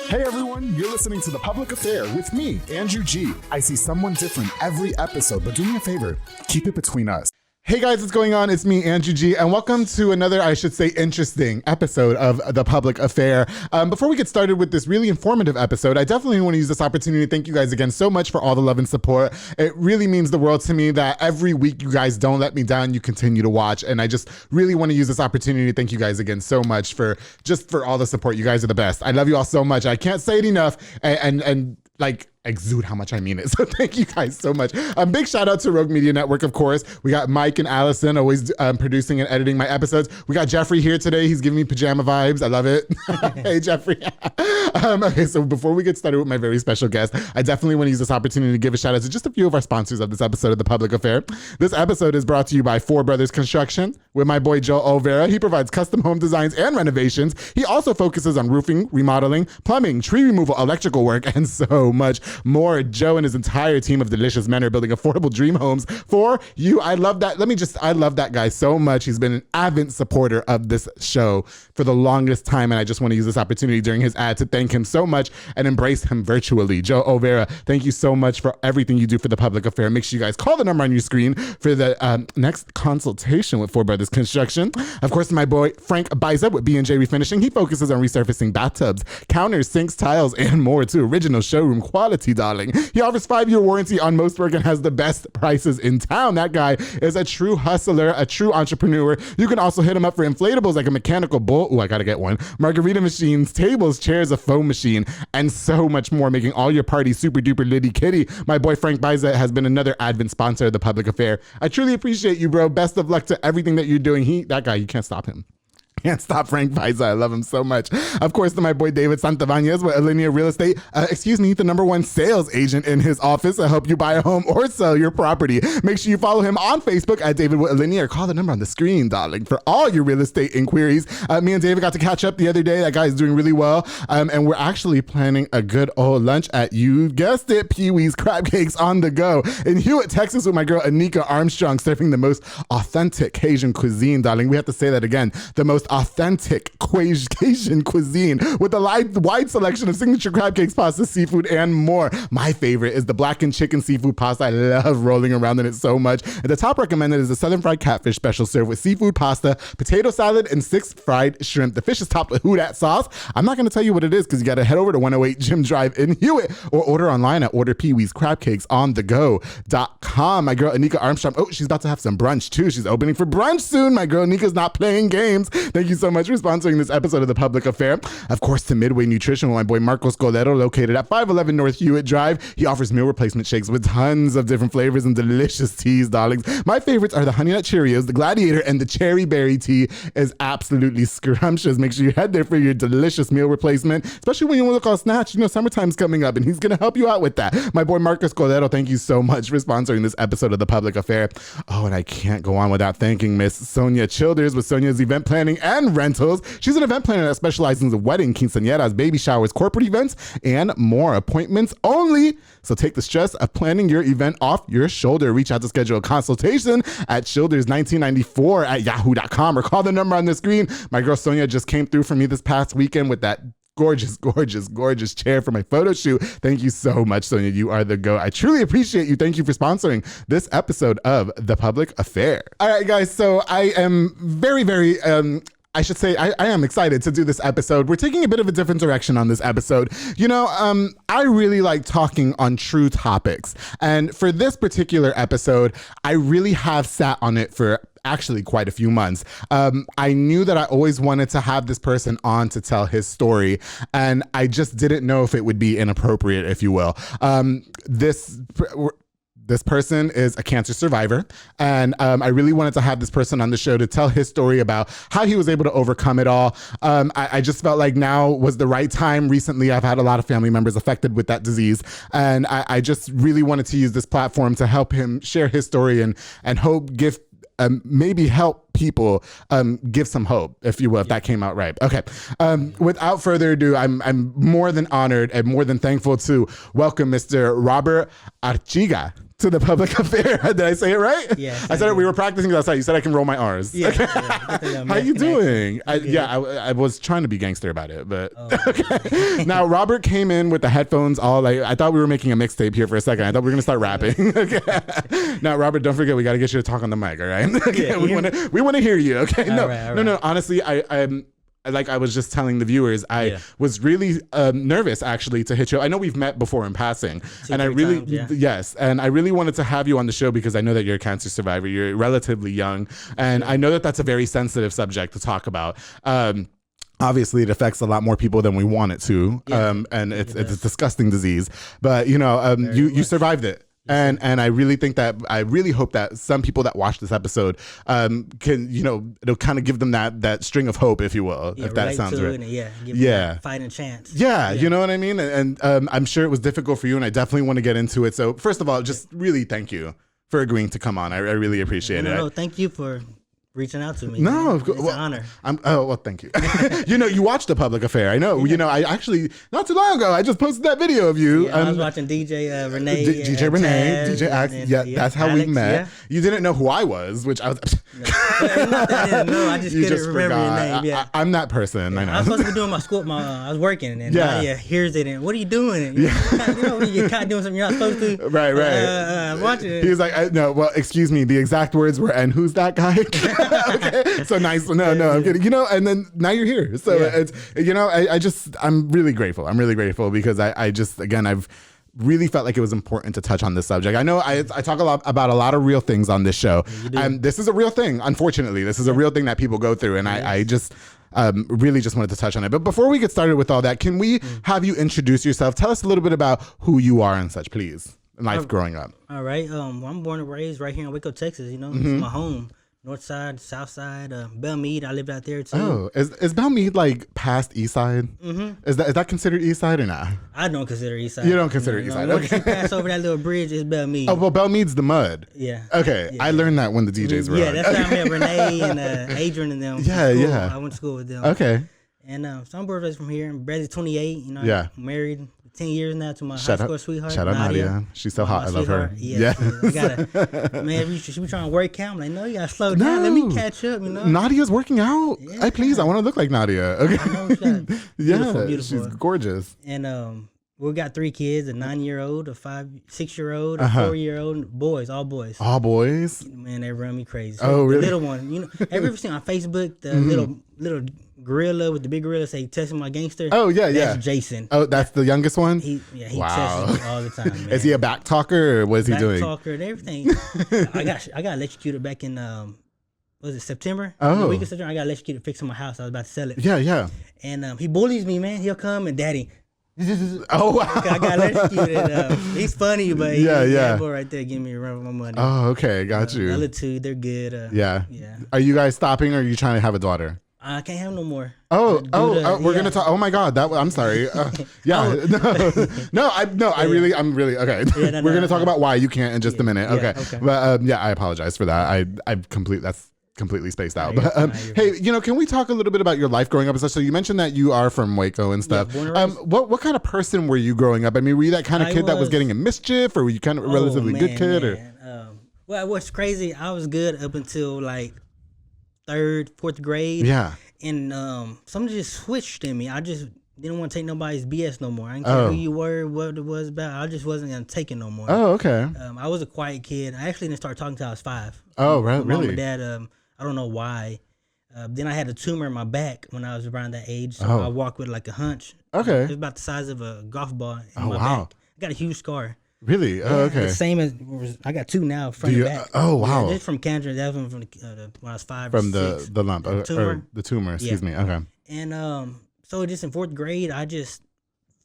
Hey everyone, you're listening to The Public Affair with me, Andrew G. I see someone different every episode, but do me a favor, keep it between us. Hey guys, what's going on? It's me, Andrew G, and welcome to another, I should say, interesting episode of The Public Affair. Before we get started with this really informative episode, I definitely want to use this opportunity to thank you guys again so much for all the love and support. It really means the world to me that every week you guys don't let me down, you continue to watch, and I just really want to use this opportunity to thank you guys again so much for all the support. You guys are the best. I love you all so much. I can't say it enough, and exude how much I mean it. So thank you guys so much. Big shout out to Rogue Media Network, of course. We got Mike and Allison always producing and editing my episodes. We got Jeffrey here today. He's giving me pajama vibes. I love it. Hey, Jeffrey. Okay, so before we get started with my very special guest, I definitely want to use this opportunity to give a shout out to just a few of our sponsors of this episode of The Public Affair. This episode is brought to you by Four Brothers Construction with my boy Joe Olvera. He provides custom home designs and renovations. He also focuses on roofing, remodeling, plumbing, tree removal, electrical work, and so much more. Joe and his entire team of delicious men are building affordable dream homes for you. I love that. I love that guy so much. He's been an avid supporter of this show for the longest time, and I just want to use this opportunity during his ad to thank him so much and embrace him virtually. Joe Olvera, thank you so much for everything you do for The Public Affair. Make sure you guys call the number on your screen for the next consultation with Four Brothers Construction. Of course, my boy Frank Biza with B&J Refinishing. He focuses on resurfacing bathtubs, counters, sinks, tiles, and more to original showroom quality, darling. He offers 5-year warranty on most work and has the best prices in town. That guy is a true hustler, a true entrepreneur. You can also hit him up for inflatables like a mechanical bull. Oh, I gotta get one. Margarita machines, tables, chairs, a foam machine, and so much more, making all your parties super duper litty kitty. My boy Frank Biza has been another advent sponsor of The Public Affair. I truly appreciate you, bro. Best of luck to everything that you're doing. That guy, you can't stop him. Can't stop Frank Biza. I love him so much. Of course, to my boy David Santavanez with Alinea Real Estate. The #1 sales agent in his office to help you buy a home or sell your property. Make sure you follow him on Facebook at David with Alinea or call the number on the screen, darling, for all your real estate inquiries. Me and David got to catch up the other day. That guy is doing really well. And we're actually planning a good old lunch at, you guessed it, Pee-wee's Crab Cakes on the Go in Hewitt, Texas with my girl Anika Armstrong, serving the most authentic Cajun cuisine, darling. We have to say that again. The most authentic Cajun cuisine with a wide selection of signature crab cakes, pasta, seafood, and more. My favorite is the blackened chicken seafood pasta. I love rolling around in it so much. And the top recommended is the Southern Fried Catfish Special, served with seafood pasta, potato salad, and 6 fried shrimp. The fish is topped with Who Dat sauce. I'm not going to tell you what it is because you got to head over to 108 Jim Drive in Hewitt or order online at orderpeeweescrabcakesonthego.com. My girl Anika Armstrong, she's about to have some brunch too. She's opening for brunch soon. My girl Anika's not playing games. Thank you so much for sponsoring this episode of The Public Affair. Of course, to Midway Nutrition with my boy Marcos Golero, located at 511 North Hewitt Drive. He offers meal replacement shakes with tons of different flavors and delicious teas, darlings. My favorites are the Honey Nut Cheerios, the Gladiator, and the Cherry Berry tea is absolutely scrumptious. Make sure you head there for your delicious meal replacement, especially when you want to look all snatched. You know, summertime's coming up, and he's going to help you out with that. My boy Marcos Golero, thank you so much for sponsoring this episode of The Public Affair. Oh, and I can't go on without thanking Miss Sonia Childers with Sonia's Event Planning and Rentals. She's an event planner that specializes in wedding, quinceañeras, baby showers, corporate events, and more. Appointments only. So take the stress of planning your event off your shoulder. Reach out to schedule a consultation at childers1994@yahoo.com or call the number on the screen. My girl Sonia just came through for me this past weekend with that gorgeous chair for my photo shoot. Thank you so much, Sonia. You are the GOAT. I truly appreciate you. Thank you for sponsoring this episode of The Public Affair. All right, guys. So I am very, I should say I am excited to do this episode. We're taking a bit of a different direction on this episode. You know, I really like talking on true topics. And for this particular episode, I really have sat on it for actually quite a few months. I knew that I always wanted to have this person on to tell his story, and I just didn't know if it would be inappropriate, if you will. This person is a cancer survivor, and I really wanted to have this person on the show to tell his story about how he was able to overcome it all. I just felt like now was the right time. Recently, I've had a lot of family members affected with that disease, and I just really wanted to use this platform to help him share his story and hope give maybe help people give some hope, if you will, if that came out right. Okay. Without further ado, I'm more than honored and more than thankful to welcome Mr. Robert Arechiga to the public affair. Did I say it right? Yeah. I said it. We were practicing outside. You said I can roll my R's. Yeah. How you doing? I was trying to be gangster about it, but okay. Now Robert came in with the headphones all like, I thought we were making a mixtape here for a second. I thought we were gonna start rapping. Okay. Now Robert, don't forget we got to get you to talk on the mic. All right. Okay. We want to hear you. Okay. No. Honestly, I'm. Like I was just telling the viewers, I was really nervous actually to hit you. I know we've met before in passing, and I really, yes, and I really wanted to have you on the show because I know that you're a cancer survivor. You're relatively young, and I know that that's a very sensitive subject to talk about. Obviously, it affects a lot more people than we want it to, and it's a disgusting disease. But you survived it. And I really hope that some people that watch this episode can, it'll kind of give them that string of hope, if you will, if that sounds right. Give them that fighting chance. Yeah, you know what I mean? And I'm sure it was difficult for you, and I definitely want to get into it. So first of all, just really thank you for agreeing to come on. I really appreciate it. No, thank you for reaching out to me. No, of course. It's an honor. Thank you. You watched The Public Affair. I know. I actually, not too long ago, I just posted that video of you. Yeah, I was watching DJ Renee. DJ Renee, DJ Axe. That's how Alex, we met. You didn't know who I was, which I was. Not that I didn't know. I just couldn't remember your name. Yeah. I'm that person. I know. I was supposed to be doing my school. I was working, and Nadia hears it, and what are you doing? You get caught doing something you're not supposed to. Right. I'm watching it. He was like, no, well, excuse me. The exact words were, and who's that guy? Okay. So nice. No, I'm kidding. And then now you're here. So it's, I'm really grateful. I'm really grateful because I've really felt like it was important to touch on this subject. I know I talk about a lot of real things on this show. And this is a real thing. Unfortunately, this is a real thing that people go through. And I just really just wanted to touch on it. But before we get started with all that, can we have you introduce yourself? Tell us a little bit about who you are and such, please. Life growing up. All right. I'm born and raised right here in Waco, Texas. This is my home. North side, south side, Belmead. I lived out there too. Oh, is Belmead like past East Side? Mm-hmm. Is that considered East Side or not? I don't consider East Side. You don't consider East Side. Once you pass over that little bridge, it's Belmead. Oh well, Belmead's the mud. Yeah. Okay, I learned that when the DJs were. Yeah, that's how I met Renee and Adrian and them. Yeah. I went to school with them. Okay. And so I'm born from here. Bradley's 28. I'm married 10 years now to my high school sweetheart. Shout out Nadia. She's so hot. I love her. Yeah. She be trying to work out. I'm like, no, you gotta slow down. Let me catch up. Nadia's working out. Yeah. Hey, please, I want to look like Nadia. Okay. Beautiful. She's gorgeous. And we got 3 kids: a 9-year-old, a 6-year-old, a 4-year-old. Boys, all boys. All boys. Man, they run me crazy. Oh, really? The little one. Have you ever seen on Facebook the little gorilla with the big gorilla say testing my gangster? Oh yeah. That's Jason. Oh, that's the youngest one. He tests me all the time. Man. Is he a back talker or what is he doing? Back talker and everything. I got electrocuted back in was it September? Oh, the week of September. I got electrocuted fixing my house. I was about to sell it. Yeah. And he bullies me, man. He'll come and daddy. Oh wow! I got electrocuted. He's funny, but he's that boy right there giving me a run for my money. Oh, okay, got you. The other 2, they're good. Yeah. Are you guys stopping, or are you trying to have a daughter? I can't have no more. We're gonna talk. Oh my God, I'm sorry. I'm really okay. We're gonna talk about why you can't in just a minute. Okay. But I apologize for that. That's completely spaced out. But hey, can we talk a little bit about your life growing up and stuff? So you mentioned that you are from Waco and stuff. What kind of person were you growing up? I mean, were you that kind of kid that was getting in mischief, or were you kind of a relatively good kid? Well, what's crazy, I was good up until like 3rd, 4th grade. Yeah. And something just switched in me. I just didn't want to take nobody's BS no more. I didn't care who you were, what it was about. I just wasn't going to take it no more. Oh, okay. I was a quiet kid. I actually didn't start talking until I was 5. Oh, right, really? Mom and dad, I don't know why. Then I had a tumor in my back when I was around that age. So I walked with like a hunch. Okay. It was about the size of a golf ball in my back. I got a huge scar. Really? Oh, okay. The same as I got 2 now, front and back. Oh, wow. This from cancer. That was from when I was 5 from or 6. the lump or the tumor. Excuse me. Okay. And so just in 4th grade, I just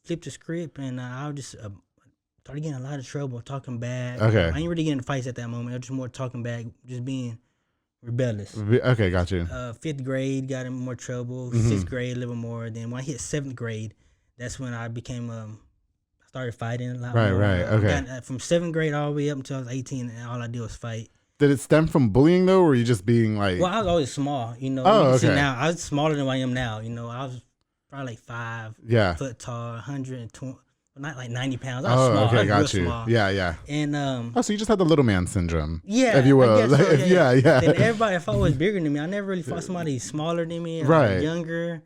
flipped the script and I just started getting a lot of trouble, talking back. Okay. I ain't really getting fights at that moment. I was just more talking back, just being rebellious. Okay, got you. 5th grade, got in more trouble. 6th grade, a little more. Then when I hit 7th grade, that's when I became started fighting a lot more. Right, okay. From 7th grade all the way up until I was 18, and all I did was fight. Did it stem from bullying though, or were you just being like? Well, I was always small, Oh, okay. See now, I was smaller than I am now. I was probably like 5 foot tall, not like 90 pounds. I was small. Okay, I was got real you. small. Yeah. And Oh, so you just had the little man syndrome, yeah, if you will. I guess so, Yeah. And everybody fought was bigger than me. I never really fought somebody smaller than me or Right. younger.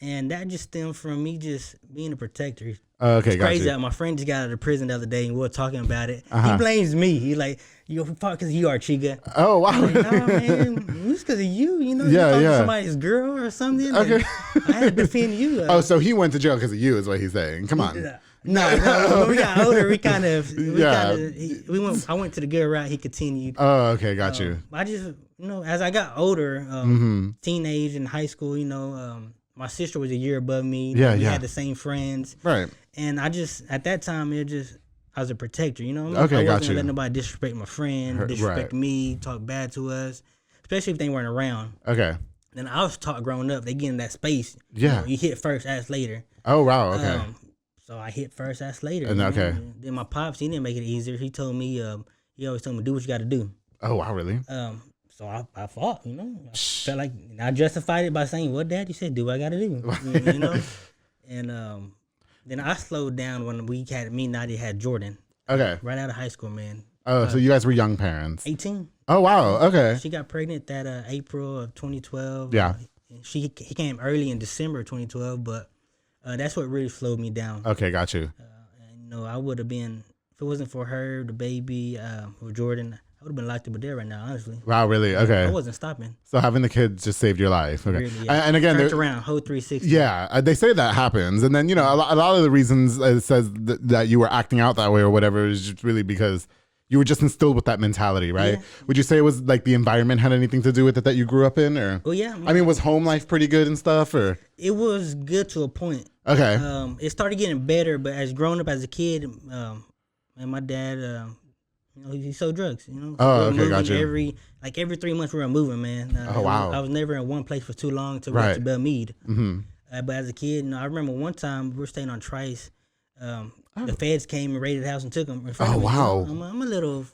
And that just stemmed from me just being a protector. Okay, It's got crazy you. that my friend just got out of prison the other day and we were talking about it. Uh-huh. He blames me. He like, you fought because you Arechiga. Oh, wow. I'm like, nah, man, it's because of you. You know, Yeah, you fought yeah. somebody's girl or something. Okay. I had to defend you. Oh, so he went to jail because of you, is what he's saying. Come on. No. When we got older, I went to the good route. He continued. Oh, okay, got you. I just, as I got older, teenage and high school, my sister was a year above me. Yeah, we yeah. had the same friends. Right. And I just, at that time, I was a protector, Okay, I got wasn't you. gonna let nobody disrespect my friend, disrespect me, talk bad to us, especially if they weren't around. Okay. Then I was taught growing up, they get in that space. Yeah. You hit first, ask later. Oh, wow. Okay. So I hit first, ask later. And okay. Then my pops, he didn't make it easier. He told me, he always told me, do what you got to do. Oh, wow, really? So I fought, I felt like I justified it by saying, "What, Dad? You said do what I got to do," And then I slowed down when me and Nadia had Jordan. Okay. Right out of high school, man. Oh, so you guys were young parents. 18. Oh, wow. Okay. She got pregnant that April of 2012. Yeah. He came early in December of 2012, but that's what really slowed me down. Okay, got you. I would have been, if it wasn't for her, the baby, or Jordan, I would have been locked up there right now, honestly. Wow, really? Okay. I wasn't stopping. So having the kids just saved your life. Okay. Really, yeah. And again, turned around, whole 360. yeah, they say that happens. And then, a lot of the reasons it says that you were acting out that way or whatever is just really because you were just instilled with that mentality, right? Yeah. Would you say it was like the environment had anything to do with it that you grew up in? Or? Well, yeah. I mean, was home life pretty good and stuff? Or? It was good to a point. Okay. It started getting better, but as growing up as a kid, and my dad, he sold drugs. Oh, okay, got you. Every 3 months we were moving, man. Oh, wow. I was never in one place for too long to Right. to Belmead. Mm-hmm. But as a kid, I remember one time we were staying on Trice. The feds came and raided the house and took him in front of me. Wow. I'm a little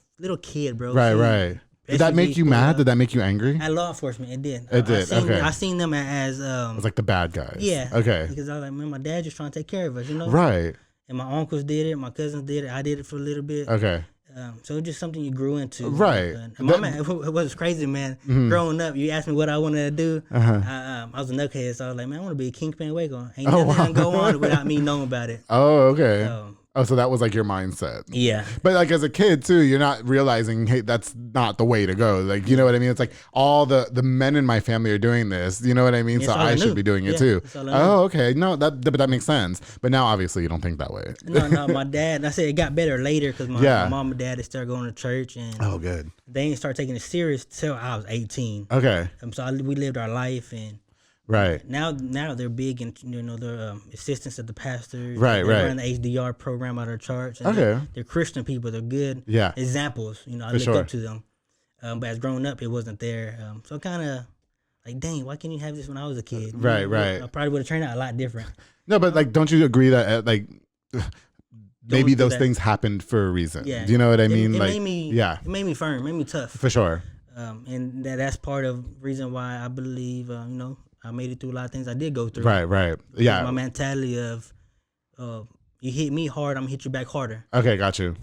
kid, bro. Right. Did that make you mad? Did that make you angry? At law enforcement, it did. It did, okay. I seen them as It was like the bad guys. yeah. Okay. Because I was like, man, my dad just trying to take care of us, Right. And my uncles did it, my cousins did it, I did it for a little bit. Okay. So it's just something you grew into. Right. And my man, it was crazy, man. Growing up, you asked me what I wanted to do. I was a knucklehead, so I was like, man, I want to be a kingpin Waco. Ain't nothing gonna go on without me knowing about it. Oh, okay. So that was like your mindset. Yeah. But like as a kid too, you're not realizing, hey, that's not the way to go. Like, you know what I mean? It's like all the men in my family are doing this. You know what I mean? It's So all I I should knew. be doing it Yeah, too. that's all I knew. Oh, okay. No, but that makes sense. But now obviously you don't think that way. No, my dad. I said it got better later because my mom and dad started going to church, and Oh, good. they didn't start taking it serious till I was 18. Okay. So we lived our life, and Right. now they're big in their assistants of the pastors. Right, They right. run the HDR program out of church. And Okay. they're Christian people. They're good Yeah. examples. I look sure. up to them. But as growing up, it wasn't there. So kind of like, dang, why can't you have this when I was a kid? Right, right. I probably would have turned out a lot different. No, but like, don't you agree that maybe do those that. things happened for a reason? Yeah. Do you know what I mean? It Like, made me, yeah, it made me firm, made me tough. for sure. And that's part of reason why I believe, I made it through a lot of things I did go through. Right. Yeah. My mentality of, you hit me hard, I'm gonna hit you back harder. Okay, got you.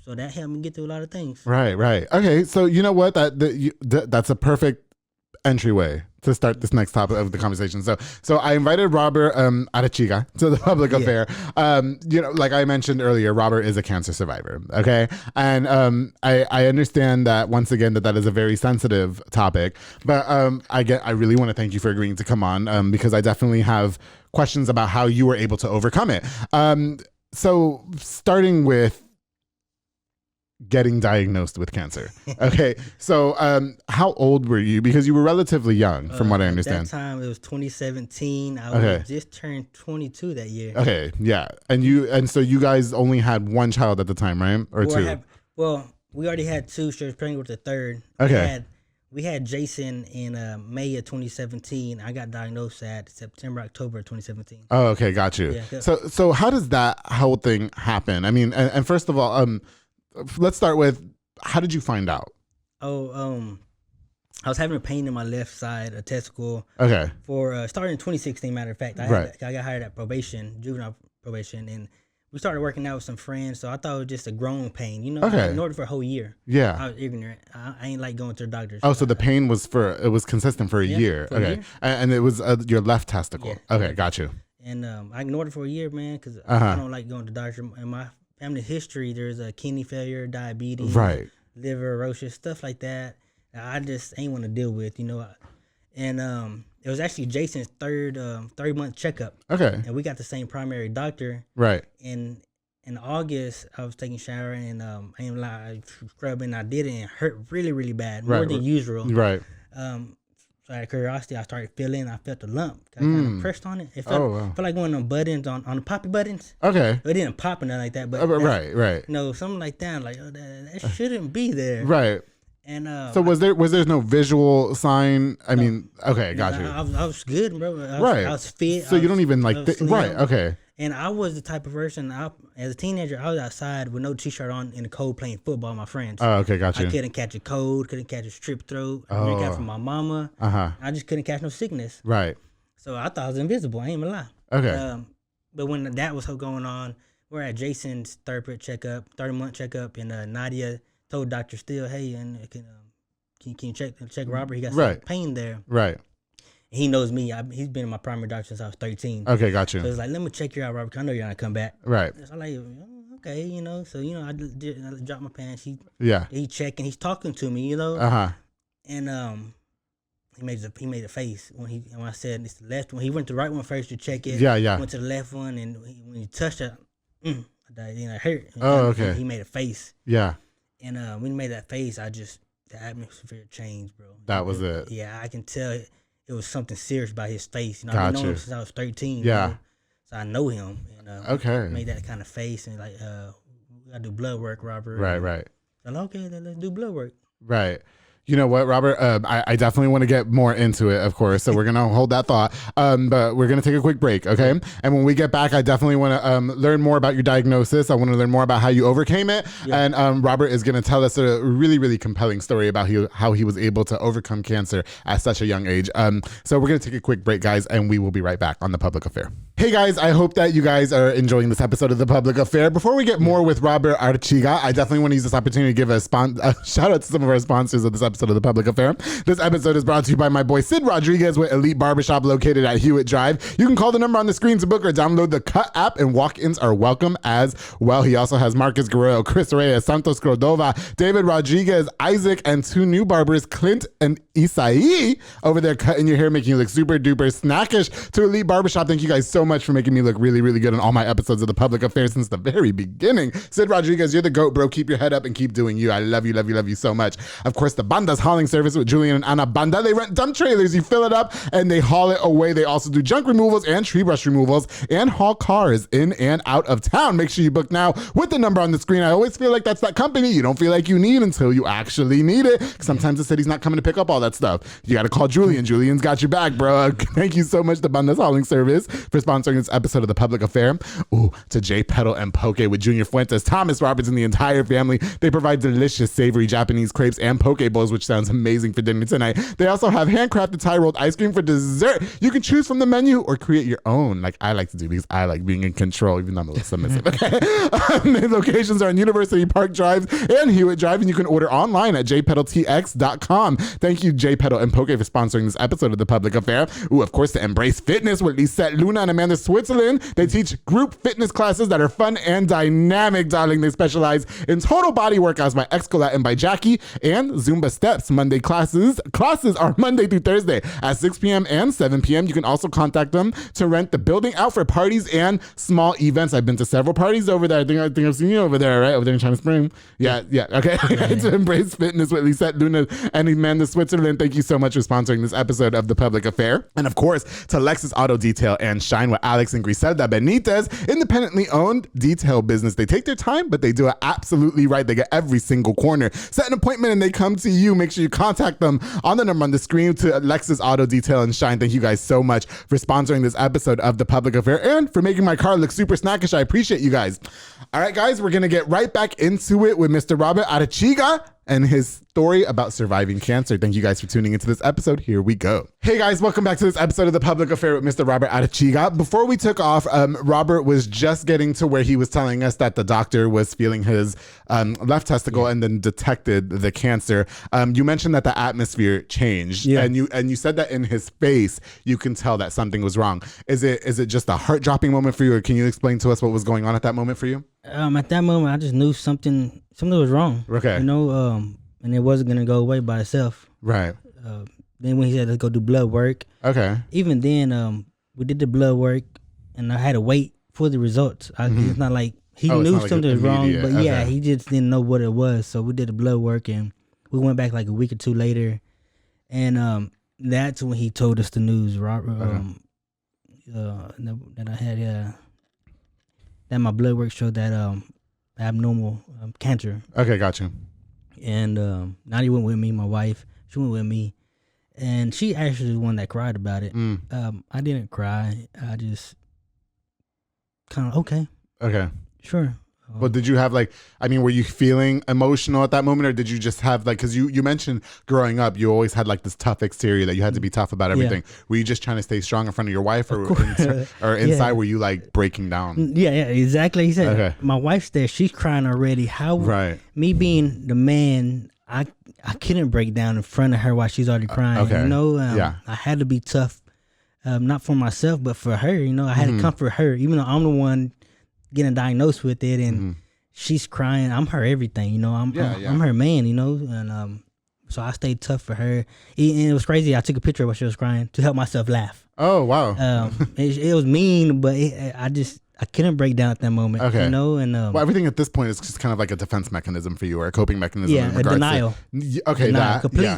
So that helped me get through a lot of things. Right. Okay, so you know what? That's a perfect entryway to start this next topic of the conversation. So I invited Robert Arechiga to the public affair. Like I mentioned earlier, Robert is a cancer survivor. Okay, and I understand that once again that is a very sensitive topic, but I really want to thank you for agreeing to come on because I definitely have questions about how you were able to overcome it. So starting with getting diagnosed with cancer. Okay. So how old were you? Because you were relatively young from what I understand. At that time, it was 2017. I was just turned 22 that year. Okay. Yeah. And so you guys only had one child at the time, right? Or two? We already had two. She was pregnant with the third. Okay. We had Jason in May of 2017. I got diagnosed at September, October of 2017. Oh, okay. Got you. Yeah. So how does that whole thing happen? I mean, and first of all, let's start with, how did you find out? I was having a pain in my left side, a testicle. Okay. For starting in 2016, matter of fact, I got hired at probation, juvenile probation, and we started working out with some friends, so I thought it was just a growing pain. You know, Okay. I ignored it for a whole year. Yeah. I was ignorant. I ain't like going to the doctor. Oh, so the pain was consistent for a year. for a Okay. year. And it was your left testicle. Yeah. Okay, got you. And I ignored it for a year, man, because Uh-huh. I don't like going to the doctor. In my family history, there's a kidney failure, diabetes, Right. liver cirrhosis, stuff like that. I just ain't want to deal with, you know. And it was actually Jason's third month checkup. Okay. And we got the same primary doctor. Right. And in August, I was taking a shower and I ain't lie, I scrubbing. I did it and it hurt really, really bad, more than usual. Right. So out of curiosity, I started feeling. I felt the lump. I kind of pressed on it. It felt like one of them buttons on the poppy buttons. Okay. It didn't pop or nothing like that. But right. No, something like that. Like that shouldn't be there. Right. And so was there no visual sign? I mean, okay, got you. I was good, bro. Right. I was fit. So you don't even like right. Okay. And I was the type of person, as a teenager, I was outside with no t-shirt on in the cold playing football with my friends. Oh, okay, got you. I couldn't catch a cold, couldn't catch a strep throat. I didn't catch from my mama. I just couldn't catch no sickness. Right. So I thought I was invisible. I ain't gonna lie. Okay. But when that was going on, we're at Jason's third month checkup, and Nadia told Dr. Steele, hey, and can you check Robert? He got some pain there. Right. He knows me. He's been my primary doctor since I was 13. Okay, got you. So it's like, let me check you out, Robert. 'Cause I know you're gonna come back. Right. So I'm like, okay, you know. So I dropped my pants. He checking. He's talking to me, you know. And he made a face when I said it's the left one. He went to the right one first to check it. Yeah. Went to the left one, and when he touched it, I died. It hurt. Oh, okay. He made a face. Yeah. And when he made that face, the atmosphere changed, bro. That was it. Yeah, I can tell it was something serious about his face. I've known him since I was 13. Yeah. You know? So I know him. And, made that kind of face and like, we gotta do blood work, Robert. Right. I'm like, okay, let's do blood work. Right. You know what, Robert? I definitely want to get more into it, of course. So we're going to hold that thought. But we're going to take a quick break, okay? And when we get back, I definitely want to learn more about your diagnosis. I want to learn more about how you overcame it. Yeah. And Robert is going to tell us a really, really compelling story about how he was able to overcome cancer at such a young age. So we're going to take a quick break, guys, and we will be right back on The Public Affair. Hey guys, I hope that you guys are enjoying this episode of The Public Affair. Before we get more with Robert Arechiga, I definitely want to use this opportunity to give a shout out to some of our sponsors of this episode of The Public Affair. This episode is brought to you by my boy Sid Rodriguez with Elite Barbershop located at Hewitt Drive. You can call the number on the screen to book or download the Cut app, and walk-ins are welcome as well. He also has Marcus Guerrero, Chris Reyes, Santos Cordova, David Rodriguez, Isaac, and two new barbers, Clint and Isai, over there cutting your hair, making you look super duper snackish. To Elite Barbershop, thank you guys so much for making me look really, really good on all my episodes of The Public Affair since the very beginning. Sid Rodriguez, you're the GOAT, bro. Keep your head up and keep doing you. I love you, love you, love you so much. Of course, the Banda's hauling service with Julian and Ana Banda. They rent dump trailers. You fill it up and they haul it away. They also do junk removals and tree brush removals and haul cars in and out of town. Make sure you book now with the number on the screen. I always feel like that's that company you don't feel like you need until you actually need it. Sometimes the city's not coming to pick up all that stuff. You got to call Julian. Julian's got your back, bro. Thank you so much, the Banda's hauling service, for sponsoring this episode of The Public Affair. Ooh, to J Pedal and Poke with Junior Fuentes, Thomas Roberts, and the entire family. They provide delicious, savory Japanese crepes and poke bowls, which sounds amazing for dinner tonight. They also have handcrafted Thai rolled ice cream for dessert. You can choose from the menu or create your own, like I like to do, because I like being in control, even though I'm a little submissive. Okay. The locations are on University Park Drive and Hewitt Drive, and you can order online at jpedaltx.com. Thank you, J Pedal and Poke, for sponsoring this episode of The Public Affair. Ooh, of course, to Embrace Fitness with Lisette Luna and Amanda Switzerland. They teach group fitness classes that are fun and dynamic, darling. They specialize in total body workouts by Excolat and by Jackie, and Zumba Steps. Monday classes are Monday through Thursday at 6 p.m. and 7 p.m. You can also contact them to rent the building out for parties and small events. I've been to several parties over there. I think I've seen you over there, right? Over there in China Spring. Yeah. Okay. To Embrace Fitness with Lisette Luna and Amanda Switzerland. Thank you so much for sponsoring this episode of The Public Affair. And of course, to Lexus Auto Detail and Shine with Alex and Griselda Benitez, independently owned detail business. They take their time, but they do it absolutely right. They get every single corner. Set an appointment and they come to you. Make sure you contact them on the number on the screen. To Lexus Auto Detail and Shine, thank you guys so much for sponsoring this episode of The Public Affair and for making my car look super snackish. I appreciate you guys. All right, guys, we're going to get right back into it with Mr. Robert Arechiga and his story about surviving cancer. Thank you guys for tuning into this episode. Here we go. Hey guys, welcome back to this episode of The Public Affair with Mr. Robert Arechiga. Before we took off, Robert was just getting to where he was telling us that the doctor was feeling his left testicle and then detected the cancer. You mentioned that the atmosphere changed, and you said that in his face you can tell that something was wrong. Is it just a heart dropping moment for you, or can you explain to us what was going on at that moment for you? At that moment, I just knew something was wrong. Okay. And it wasn't gonna go away by itself. Right. Then when he said let's go do blood work. Okay. Even then, we did the blood work, and I had to wait for the results. It's not like he knew something was wrong, but he just didn't know what it was. So we did the blood work, and we went back like a week or two later, and that's when he told us the news, Robert. That I had that my blood work showed that abnormal cancer. Okay, gotcha. And Nadi went with me, my wife. She went with me, and she actually was the one that cried about it. I didn't cry. I just kind of okay, sure. But did you have were you feeling emotional at that moment, or did you just have because you mentioned growing up, you always had this tough exterior that you had to be tough about everything. Yeah. Were you just trying to stay strong in front of your wife, or inside were you breaking down? Yeah, exactly. He said, my wife's there, she's crying already. Me being the man, I couldn't break down in front of her while she's already crying. I had to be tough, not for myself, but for her. I had to comfort her, even though I'm the one getting diagnosed with it, and she's crying. I'm her everything, I'm her man, and so I stayed tough for her. And it was crazy. I took a picture while she was crying to help myself laugh. Oh wow. It was mean, but I couldn't break down at that moment. Okay. Well, everything at this point is just kind of like a defense mechanism for you, or a coping mechanism. Yeah, a denial.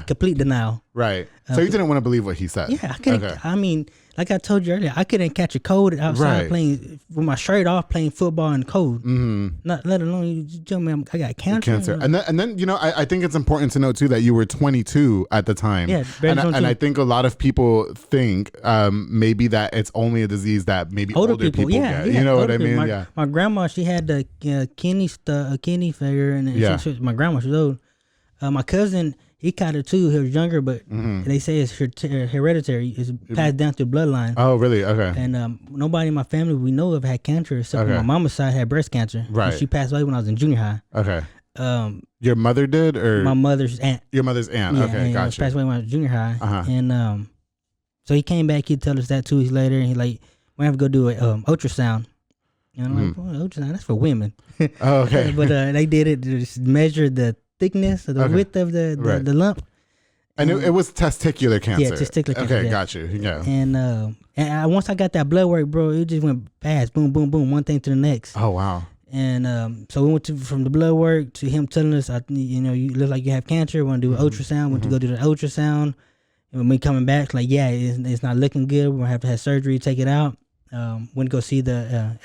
Complete denial. Right. So you didn't want to believe what he said. Yeah, I couldn't. Okay. I mean, like I told you earlier, I couldn't catch a cold outside playing with my shirt off, playing football in the cold. Mm-hmm. Not let alone you tell me I got cancer. And then I think it's important to note too that you were 22 at the time. Yeah, and I think a lot of people think maybe that it's only a disease that maybe older people get. You know what I mean? My grandma, she had the kidney failure, and my grandma, she was old. My cousin, he caught it too. He was younger, but they say it's hereditary. It's passed down through bloodline. Oh, really? Okay. And nobody in my family we know of had cancer except for my mama's side had breast cancer. Right. And she passed away when I was in junior high. Okay. Your mother did, or my mother's aunt? Your mother's aunt. Yeah, okay, gotcha. She passed away when I was junior high. And so he came back. He'd tell us that 2 weeks later. And we have to go do a ultrasound. And I'm like, ultrasound, that's for women. Oh, okay. But they did it to just measure the thickness or the width of the lump. And it was testicular cancer. Yeah, testicular cancer. Okay, got you. Yeah. And once I got that blood work, bro, it just went fast. Boom, boom, boom. One thing to the next. Oh, wow. And so we went from the blood work to him telling us, you look like you have cancer. We want to do an ultrasound. Went to go do the ultrasound. And when we coming back, it's not looking good. We're going to have to have surgery, take it out. Went to go see the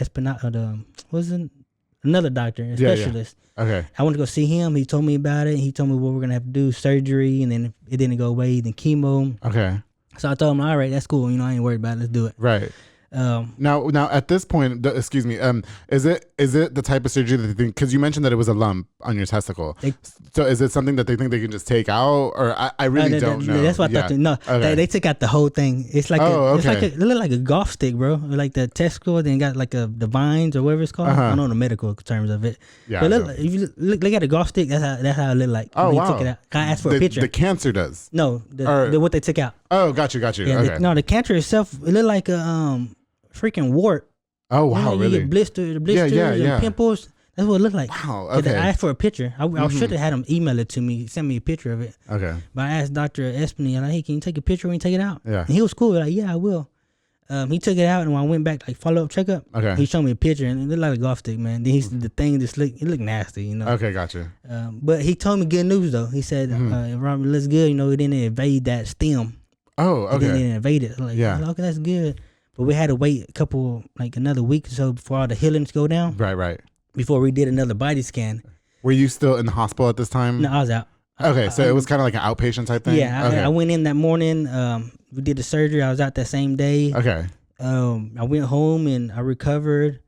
another doctor, a specialist. Yeah. Okay. I went to go see him. He told me about it. He told me what we're gonna have to do, surgery, and then if it didn't go away, then chemo. Okay. So I told him, all right, that's cool. I ain't worried about it. Let's do it. Right. Now at this point, excuse me, is it the type of surgery that they think, because you mentioned that it was a lump on your testicle, so is it something that they think they can just take out, or I really don't know? That's what I thought. No, okay. they took out the whole thing. It's like it looked like a golf stick, bro. Like the testicle, then got the vines or whatever it's called. I don't know the medical terms of it. Yeah. But if you look at the golf stick, that's how it looked like. Oh, wow. Took it out. I asked for a picture. The cancer does. No, the what they took out. Oh, got you. Yeah, okay. The cancer itself, it looked like a freaking wart. Oh wow, you really? Get blisters and pimples. That's what it looked like. Wow. Okay. I asked for a picture. I should have had him email it to me, send me a picture of it. Okay. But I asked Dr. Espany, I'm like, hey, can you take a picture when you take it out? Yeah. And he was cool. Like, yeah, I will. He took it out, and when I went back follow up checkup, he showed me a picture, and it looked like a golf stick, man. Then the thing just looked nasty, Okay, gotcha. But he told me good news though. He said, Robert, looks good. It didn't invade that stem. Oh, okay. It didn't invade it. Okay, that's good. But we had to wait another week or so before all the healings go down. Right. Before we did another body scan. Were you still in the hospital at this time? No, I was out. Okay, so it was kind of like an outpatient type thing? Yeah, okay. I went in that morning. We did the surgery. I was out that same day. Okay. I went home and I recovered.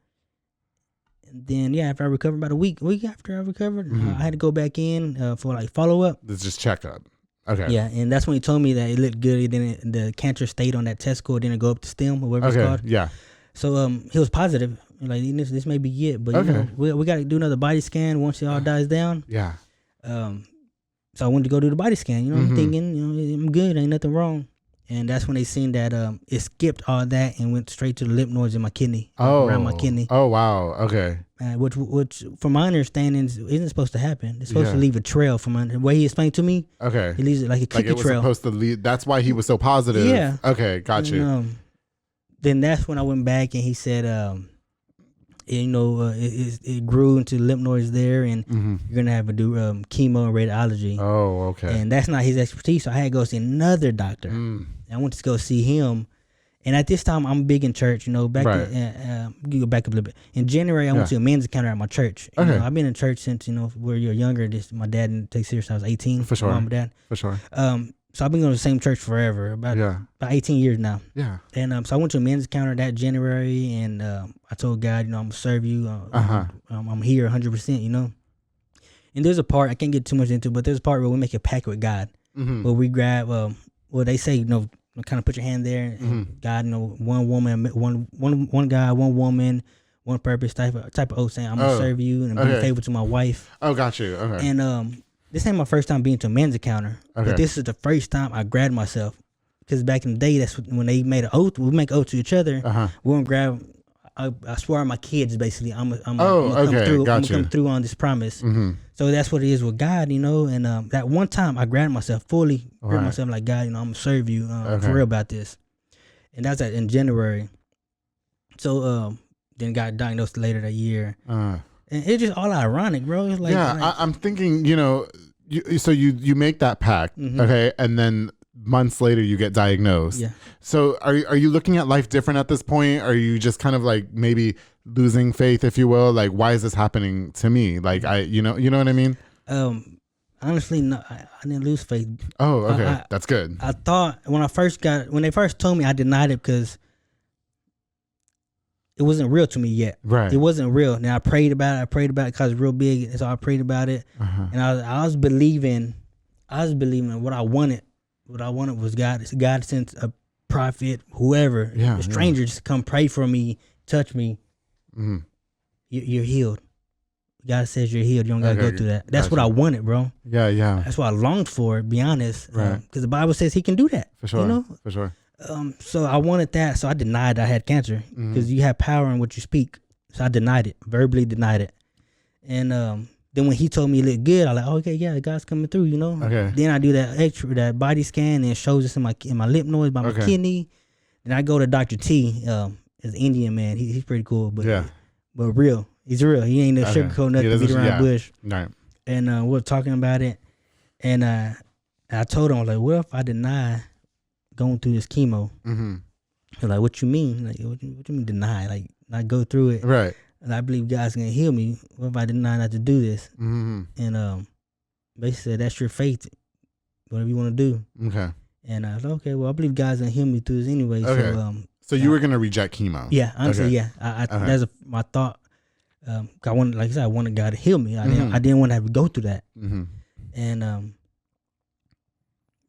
then after I recovered, about a week after I recovered, I had to go back in for like follow up. This is just checkup. Okay. Yeah, and that's when he told me that it looked good. It didn't, the cancer stayed on that test score, didn't go up the stem or whatever it's called. Yeah. So he was positive. Like, this may be it, but you know, we got to do another body scan once it all dies down. Yeah. So I wanted to go do the body scan. You know, I'm thinking, you know, I'm good, ain't nothing wrong. And that's when they seen that it skipped all that and went straight to the lymph nodes in my kidney, around my kidney. Oh wow, okay. Which, from my understanding, isn't supposed to happen. It's supposed to leave a trail. From the way he explained to me, he leaves it like a cookie trail. Like it was supposed to leave. That's why he was so positive. Yeah. Okay, got you. And, then that's when I went back and he said, it grew into lymph nodes there, and you're gonna have to do chemo and radiology. Oh, okay. And that's not his expertise, so I had to go see another doctor. And I went to go see him. And at this time, I'm big in church. You know, back you go back a little bit. In January, I went to a men's encounter at my church. You know, I've been in church since where you're younger. My dad didn't take serious. I was 18. For sure. Mom and dad. For sure. So I've been going to the same church forever, about 18 years now. Yeah. And so I went to a men's encounter that January, and I told God, I'm gonna serve you. I'm here 100%. You know. And there's a part I can't get too much into, but there's a part where we make a pact with God, where we grab. They say kind of put your hand there, and God, one woman, one guy, one woman, one purpose type of oath, saying I'm gonna serve you and be faithful to my wife. Oh, got you. Okay. And this ain't my first time being to a men's encounter, but this is the first time I grabbed myself, because back in the day, that's when they made an oath. We make oath to each other. We won't grab. I swear on my kids, basically. I'm gonna come through on this promise. So that's what it is with God, And that one time I grabbed myself fully, grabbed myself like, God, I'm gonna serve you for real about this. And that's in January. So then got diagnosed later that year. And it's just all ironic, bro. It's like, I'm thinking, you make that pact, okay, and then months later you get diagnosed. Yeah. So are you looking at life different at this point? Are you just kind of like maybe losing faith, if you will? Like, why is this happening to me? Like, you know what I mean? Honestly, no, I didn't lose faith. Oh, okay. That's good. I thought when they first told me, I denied it because it wasn't real to me yet. Right. It wasn't real. Now I prayed about it because it's real big. So I prayed about it. And I was believing what I wanted. What I wanted was God sent a prophet, whoever, a stranger, just come pray for me, touch me. You're healed. God says you're healed. You don't got to go through that. That's what I wanted, bro. Yeah. That's what I longed for, to be honest. Right. Because the Bible says he can do that. For sure. For sure. So I wanted that. So I denied I had cancer, because you have power in what you speak. So I denied it, verbally denied it. And then when he told me it looked good, I was like, okay, yeah, God's coming through, Okay. Then I do that body scan, and it shows us in my lymph nodes by my kidney. Then I go to Dr. T, as an Indian man. He's pretty cool, but real. He's real. He ain't no sugarcoat nothing, beat around the bush. Right. And we were talking about it, and I told him, I was like, what if I deny going through this chemo? He's like, what you mean? Like, what you mean deny? Like, not go through it? Right. And I believe God's gonna heal me. What if I deny not to do this? And basically said, that's your faith. Whatever you want to do. Okay. And I was like, okay, well, I believe God's gonna heal me through this anyway. Okay. So you were gonna reject chemo? Yeah, honestly, yeah. That's my thought. I wanted, like I said, I wanted God to heal me. I didn't want to have to go through that. And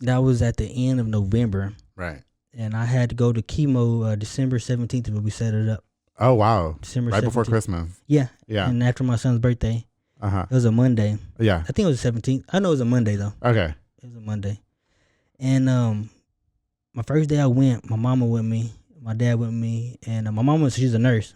that was at the end of November. Right. And I had to go to chemo December 17th when we set it up. Oh, wow. December 17th. Right before Christmas. Yeah. And after my son's birthday. It was a Monday. Yeah. I think it was the 17th. I know it was a Monday, though. Okay. It was a Monday. And my first day I went, my mama with me, my dad with me, and my mama, she's a nurse.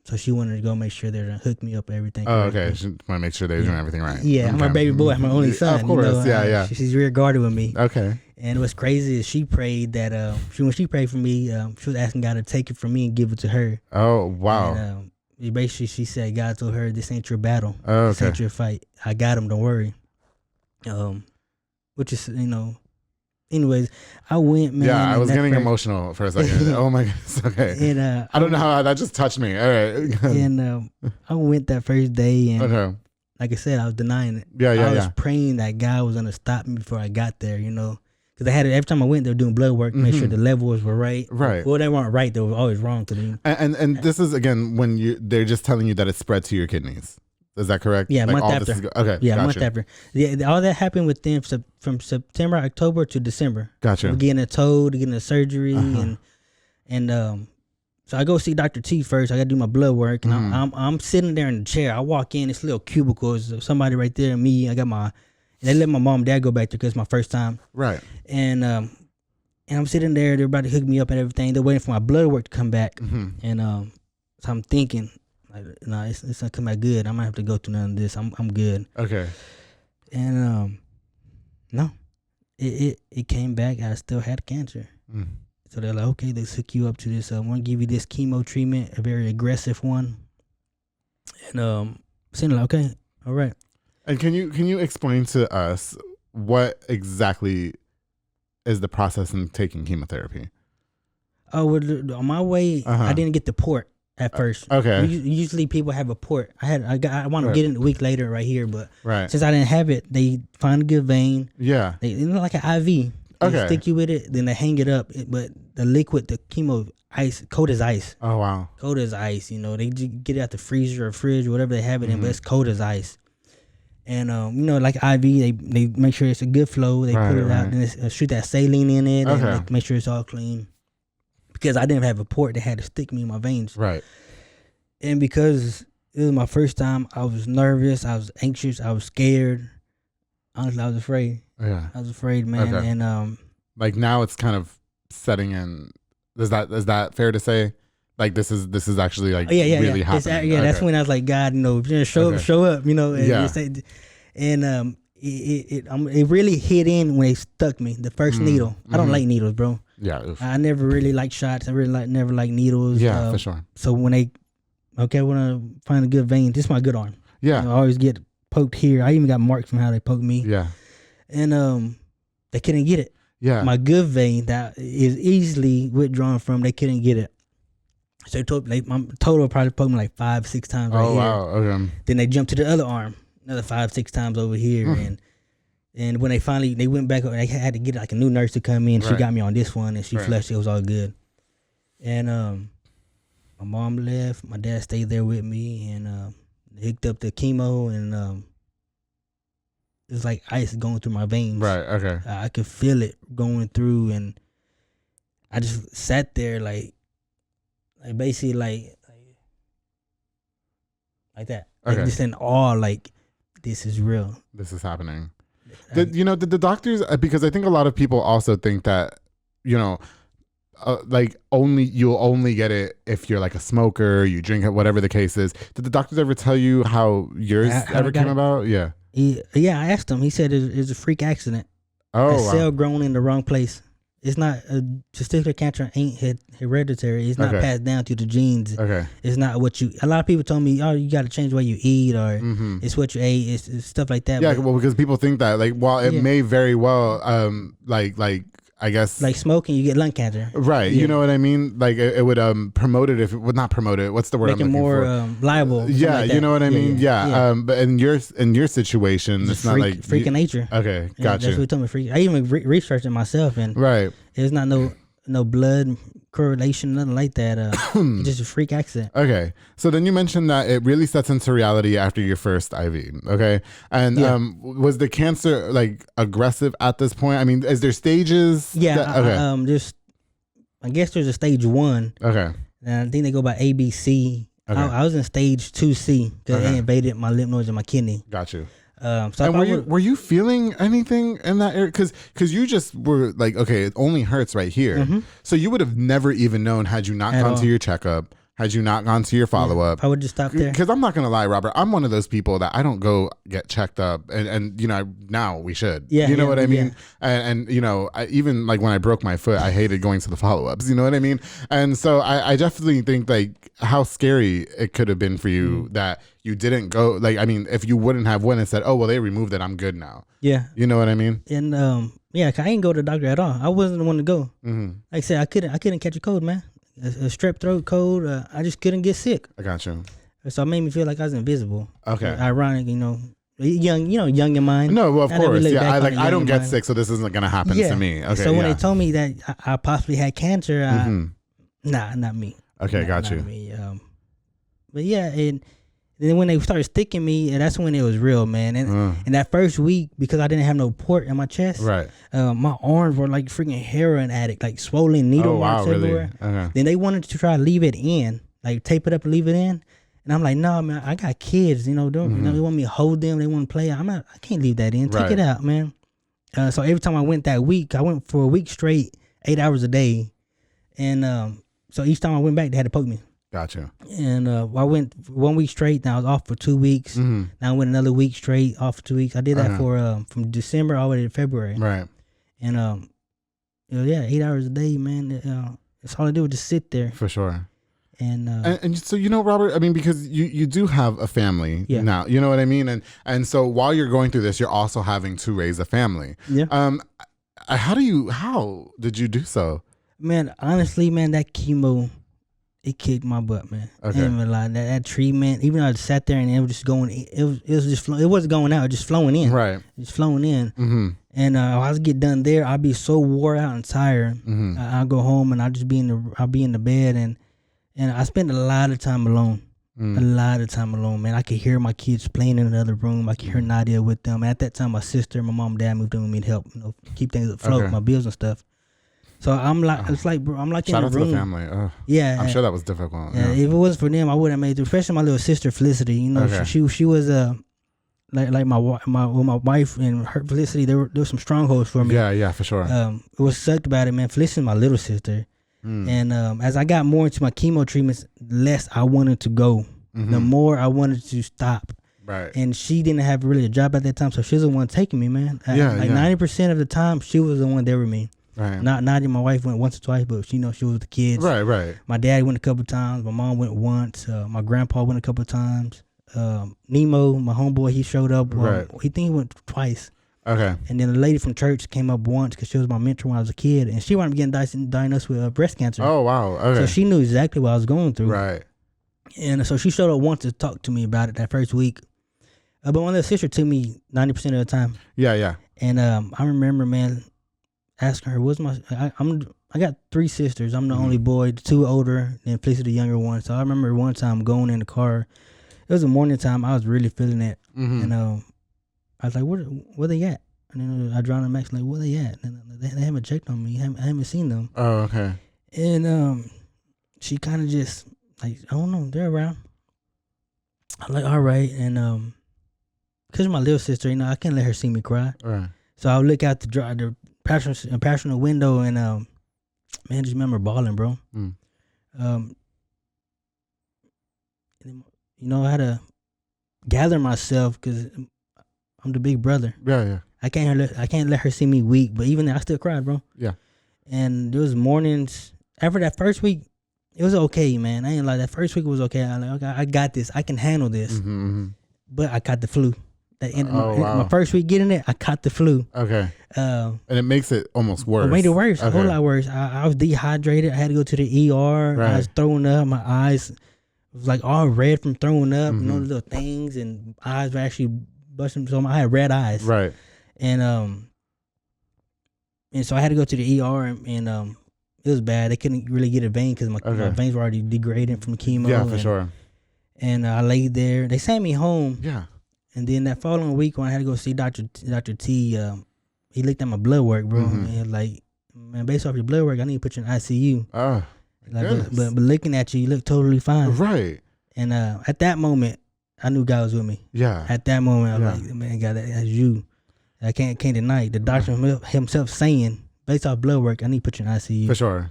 So she wanted to go make sure they're hook me up everything. Oh, okay. She want to make sure they're doing everything right. Yeah, I'm my baby boy. I'm my only son. Of course, yeah. She's rear guarded with me. Okay. And what's crazy is she prayed that when she prayed for me, she was asking God to take it from me and give it to her. Oh, wow. And, basically, she said God told her, "This ain't your battle. Oh, okay. This ain't your fight. I got him. Don't worry." Which is, anyways, I went, man. Yeah, I was getting emotional for a second. Oh my goodness. Okay. And I don't know how that just touched me. All right. And I went that first day, and like I said, I was denying it. I was praying that God was gonna stop me before I got there. Because I had it every time I went, they were doing blood work to make sure the levels were right. Right. Well, they weren't right; they were always wrong. And this is again when they're just telling you that it's spread to your kidneys. Is that correct? Yeah, like month after. Okay. Yeah, gotcha. month after. Yeah, all that happened within from September, October to December. Gotcha. We're getting a toe, getting a surgery, and so I go see Dr. T first. I got to do my blood work, and I'm sitting there in the chair. I walk in, this little cubicle, there's somebody right there, and me. I got they let my mom and dad go back there because it's my first time. Right. And I'm sitting there. They're about to hook me up and everything. They're waiting for my blood work to come back. And so I'm thinking, like, no, it's not come back good. I might have to go through none of this. I'm good. Okay. And no, it came back. I still had cancer. So they're like, okay, let's hook you up to this. I'm gonna give you this chemo treatment, a very aggressive one. And saying like, okay, all right. And can you explain to us what exactly is the process in taking chemotherapy? Oh, well, on my way, I didn't get the port at first. Okay. Usually people have a port. I want to get it a week later right here, but since I didn't have it, they find a good vein. Yeah. They like an IV. They stick you with it, then they hang it up. But the liquid, the chemo ice, cold as ice. Oh wow. Cold as ice. You know, they just get it out the freezer or fridge or whatever they have it in, but it's cold as ice. And like IV, they make sure it's a good flow. They put it out, and they shoot that saline in it, and make sure it's all clean. Because I didn't have a port, they had to stick me in my veins. Right. And because it was my first time, I was nervous, I was anxious, I was scared. Honestly, I was afraid. Yeah. I was afraid, man. Okay. And like now it's kind of setting in. Is that fair to say? Like this is actually like really happening. That's when I was like, God, show up, And it really hit in when they stuck me. The first needle. I don't like needles, bro. Yeah. Oof. I never really liked shots. I really never liked needles. Yeah, for sure. So when I want to find a good vein. This is my good arm. Yeah. I always get poked here. I even got marks from how they poked me. Yeah. And they couldn't get it. Yeah. My good vein that is easily withdrawn from, they couldn't get it. So my total probably poked me like 5-6 times right here. Oh wow. Okay. Then they jumped to the other arm, another 5-6 times over here, and when they went back, they had to get like a new nurse to come in. She got me on this one, and she flushed. It was all good. And my mom left. My dad stayed there with me, and hooked up the chemo, and it's like ice going through my veins. Right. Okay. I could feel it going through, and I just sat there like basically like that. Okay. Like just in awe, like this is real. This is happening. Did the doctors? Because I think a lot of people also think that like you'll only get it if you're like a smoker, you drink it, whatever the case is. Did the doctors ever tell you how yours ever came about? Yeah. Yeah, I asked him. He said it's a freak accident. Oh, a cell grown in the wrong place. It's not testicular cancer ain't hereditary. It's not passed down through the genes. Okay. It's not what you. A lot of people told me, oh, you got to change the way you eat, or it's what you ate. It's stuff like that. Yeah, well, because people think that while it may very well I guess like smoking, you get lung cancer. Right. Yeah. You know what I mean? Like it would promote it if it would not promote it. What's the word? Make it more liable. Yeah, like you know what I mean? Yeah. But in your situation, it's not like freak of nature. Okay, gotcha. That's what he told me. Freak. I even researched it myself, and there's not no blood correlation, nothing like that. It's just a freak accident. Okay. So then you mentioned that it really sets into reality after your first IV. Okay. And was the cancer like aggressive at this point? I mean, is there stages? Yeah. I guess there's a stage 1. Okay. And I think they go by ABC. Okay. I was in stage 2C because they invaded my lymph nodes and my kidney. Got you. So and were you feeling anything in that area? Because you just were like, okay, it only hurts right here. So you would have never even known had you not gone to your checkup, had you not gone to your follow-up. I would just stop there. Because I'm not going to lie, Robert, I'm one of those people that I don't go get checked up. And now we should. Yeah, you know what I mean? Yeah. And I, even like when I broke my foot, I hated going to the follow-ups. You know what I mean? And so I definitely think like how scary it could have been for you that you didn't go. Like, I mean, if you wouldn't have went and said, oh, well, they removed it, I'm good now. Yeah. You know what I mean? And I didn't go to the doctor at all. I wasn't the one to go. Like I said, I couldn't catch a cold, man. A strep throat cold. I just couldn't get sick. I got you. So it made me feel like I was invisible. Okay. Ironic, young in mind. No, well, of course, yeah. I don't get sick, so this isn't gonna happen to me. Okay. So when they told me that I possibly had cancer, not me. Okay, got you. Not me. But yeah, and then when they started sticking me, and that's when it was real, man. And that first week, because I didn't have no port in my chest, right? My arms were like freaking heroin addict, like swollen needle marks everywhere. Really? Okay. Then they wanted to try to leave it in, like tape it up and leave it in. And I'm like, no, man, I got kids, they want me to hold them, they want to play. I can't leave that in. Take it out, man. So every time I went that week, I went for a week straight, 8 hours a day. And so each time I went back, they had to poke me. Gotcha. And I went 1 week straight. Then I was off for 2 weeks. Now I went another week straight, off for 2 weeks. I did that for from December all the way to February. Right. And 8 hours a day, man. That's all I do was just sit there. For sure. And so Robert, I mean, because you do have a family now, you know what I mean, and so while you're going through this, you're also having to raise a family. Yeah. How did you do so? Man, honestly, man, that chemo, it kicked my butt, man. Okay. I ain't even lie. That treatment, even though I sat there and it was just going, it was just it wasn't going out, it was just flowing in. Right. Just flowing in. And I was get done there, I'd be so wore out and tired. I'll go home and I'll be in the bed and I spent a lot of time alone. A lot of time alone, man. I could hear my kids playing in another room. I could hear Nadia with them. And at that time, my sister, my mom, and dad moved in with me to help, keep things afloat, my bills and stuff. So I'm like, it's like, bro, I'm like shout in the out room. To the family. Yeah, I'm sure that was difficult. Yeah, if it wasn't for them, I wouldn't have made it. Especially my little sister Felicity. She was like my wife and her Felicity. There were some strongholds for me. Yeah, for sure. It was sucked about it, man. Felicity, my little sister. And as I got more into my chemo treatments, the less I wanted to go. The more I wanted to stop. Right. And she didn't have really a job at that time, so she was the one taking me, man. 90% of the time, she was the one there with me. Right. Not even my wife went once or twice, but she was with the kids. Right. My dad went a couple of times. My mom went once. My grandpa went a couple of times. Nemo, my homeboy, he showed up. He went twice. Okay. And then a lady from church came up once because she was my mentor when I was a kid, and she wound up getting diagnosed with breast cancer. Oh, wow. Okay. So she knew exactly what I was going through. Right. And so she showed up once to talk to me about it that first week. But my little sister took me 90% of the time. Yeah. And I remember, man, asking her, I got 3 sisters. I'm the only boy, 2 older, and Felicity the younger one. So I remember one time going in the car. It was a morning time. I was really feeling it. And I was like, where they at? And then I drowned in Max, like, where they at? And they haven't checked on me. I haven't seen them. Oh, okay. And she kind of just, like, I don't know, they're around. I'm like, all right. And because my little sister, I can't let her see me cry. Right. So I would look out the passionate window and, man, just remember balling, bro. I had to gather myself because I'm the big brother. Yeah. I can't let her see me weak, but even then I still cried, bro. Yeah. And there was mornings after that first week, it was okay, man. I ain't like that first week was okay. I'm like, okay, I got this. I can handle this. But I caught the flu. My first week getting it, I caught the flu. Okay. And it makes it almost worse. It made it worse, a whole lot worse. I was dehydrated. I had to go to the ER. Right. I was throwing up. My eyes was like all red from throwing up. The little things, and eyes were actually busting. So I had red eyes. Right. And so I had to go to the ER, and it was bad. They couldn't really get a vein because my veins were already degrading from chemo. Yeah, for sure. And I laid there. They sent me home. Yeah. And then that following week when I had to go see Dr. T, he looked at my blood work, bro. And he was like, man, based off your blood work, I need to put you in ICU. But looking at you, you look totally fine. Right. And at that moment, I knew God was with me. Yeah. At that moment, I was like, man, God, that's you. I can't deny it. The doctor himself saying, based off blood work, I need to put you in ICU. For sure.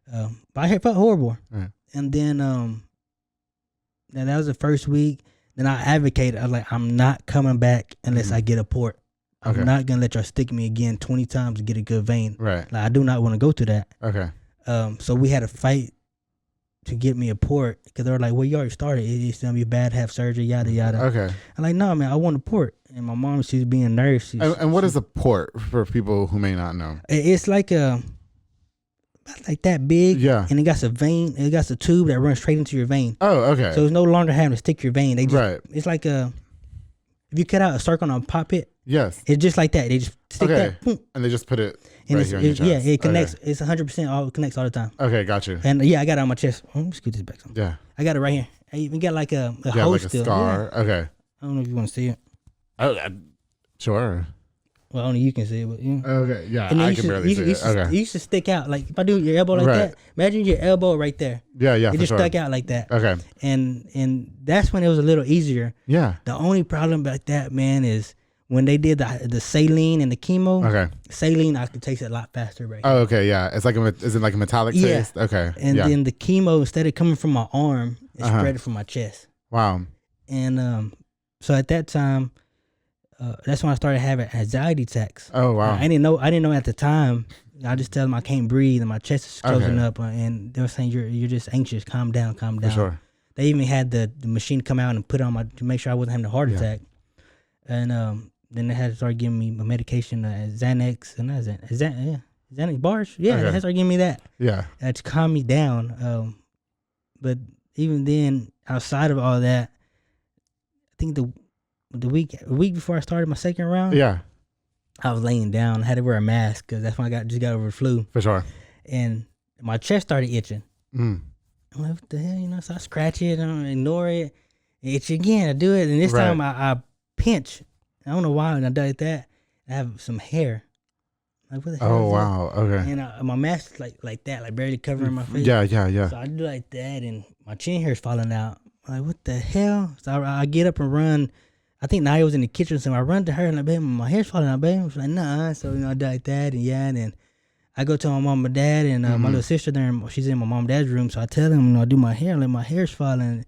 But I felt horrible. Right. And then that was the first week. Then I advocated. I was like, I'm not coming back unless I get a port. I'm not going to let y'all stick me again 20 times to get a good vein. Right. Like, I do not want to go through that. Okay. So we had a fight to get me a port because they were like, well, you already started. It's going to be bad, have surgery, yada, yada. Okay. I'm like, no, man, I want a port. And my mom, she's being a nurse. And what is a port for people who may not know? It's like that big. Yeah. And it got a vein. It got a tube that runs straight into your vein. Oh, okay. So it's no longer having to stick your vein. They just, It's like if you cut out a circle on a pop pit, yes, it's just like that. They just stick that, boom, and they just put it and right here on your chest. Yeah, it connects. Okay. It's 100% all connects all the time. Okay, got you. And yeah, I got it on my chest. Let me scoot this back some. Yeah, I got it right here. I even got like a hole like still. A scar. Yeah. Okay. I don't know if you want to see it. Oh, sure. Well, only you can see it, but yeah. Okay, yeah, I can barely see it. Okay. It used to stick out. Like if I do your elbow like that, imagine your elbow right there. Yeah, it just stuck out like that. Okay. And that's when it was a little easier. Yeah. The only problem about that, man, is when they did the saline and the chemo. Okay. Saline, I could taste it a lot faster, right? Oh, okay, yeah. It's like is it like a metallic taste? Okay. And then the chemo, instead of coming from my arm, it spread it from my chest. Wow. And so at that time, that's when I started having anxiety attacks. Oh wow! I didn't know at the time. I just tell them I can't breathe and my chest is closing up, and they were saying you're just anxious. Calm down, calm down. For sure. They even had the machine come out and put it on to make sure I wasn't having a heart attack. And then they had to start giving me medication, Xanax, and Xanax bars. Yeah, they had to start giving me that. Yeah, to calm me down. But even then, outside of all that, I think the week before I started my second round, I was laying down. I had to wear a mask because that's when I just got over the flu. For sure. And my chest started itching. I'm like, what the hell, so I scratch it, I ignore it, itch again, I do it, and this time I pinch. I don't know why, and I did that. I have some hair. Like, what the hell? Oh wow, okay. And my mask is like that, like barely covering my face. Yeah. So I do like that, and my chin hair is falling out. I'm like, what the hell? So I get up and run. I think Naya was in the kitchen, so I run to her and like, babe, my hair's falling out, babe. She's like, nah. So I do like that, and then I go to my mom and dad, and my little sister there. She's in my mom and dad's room, so I tell them, I do my hair, like my hair's falling,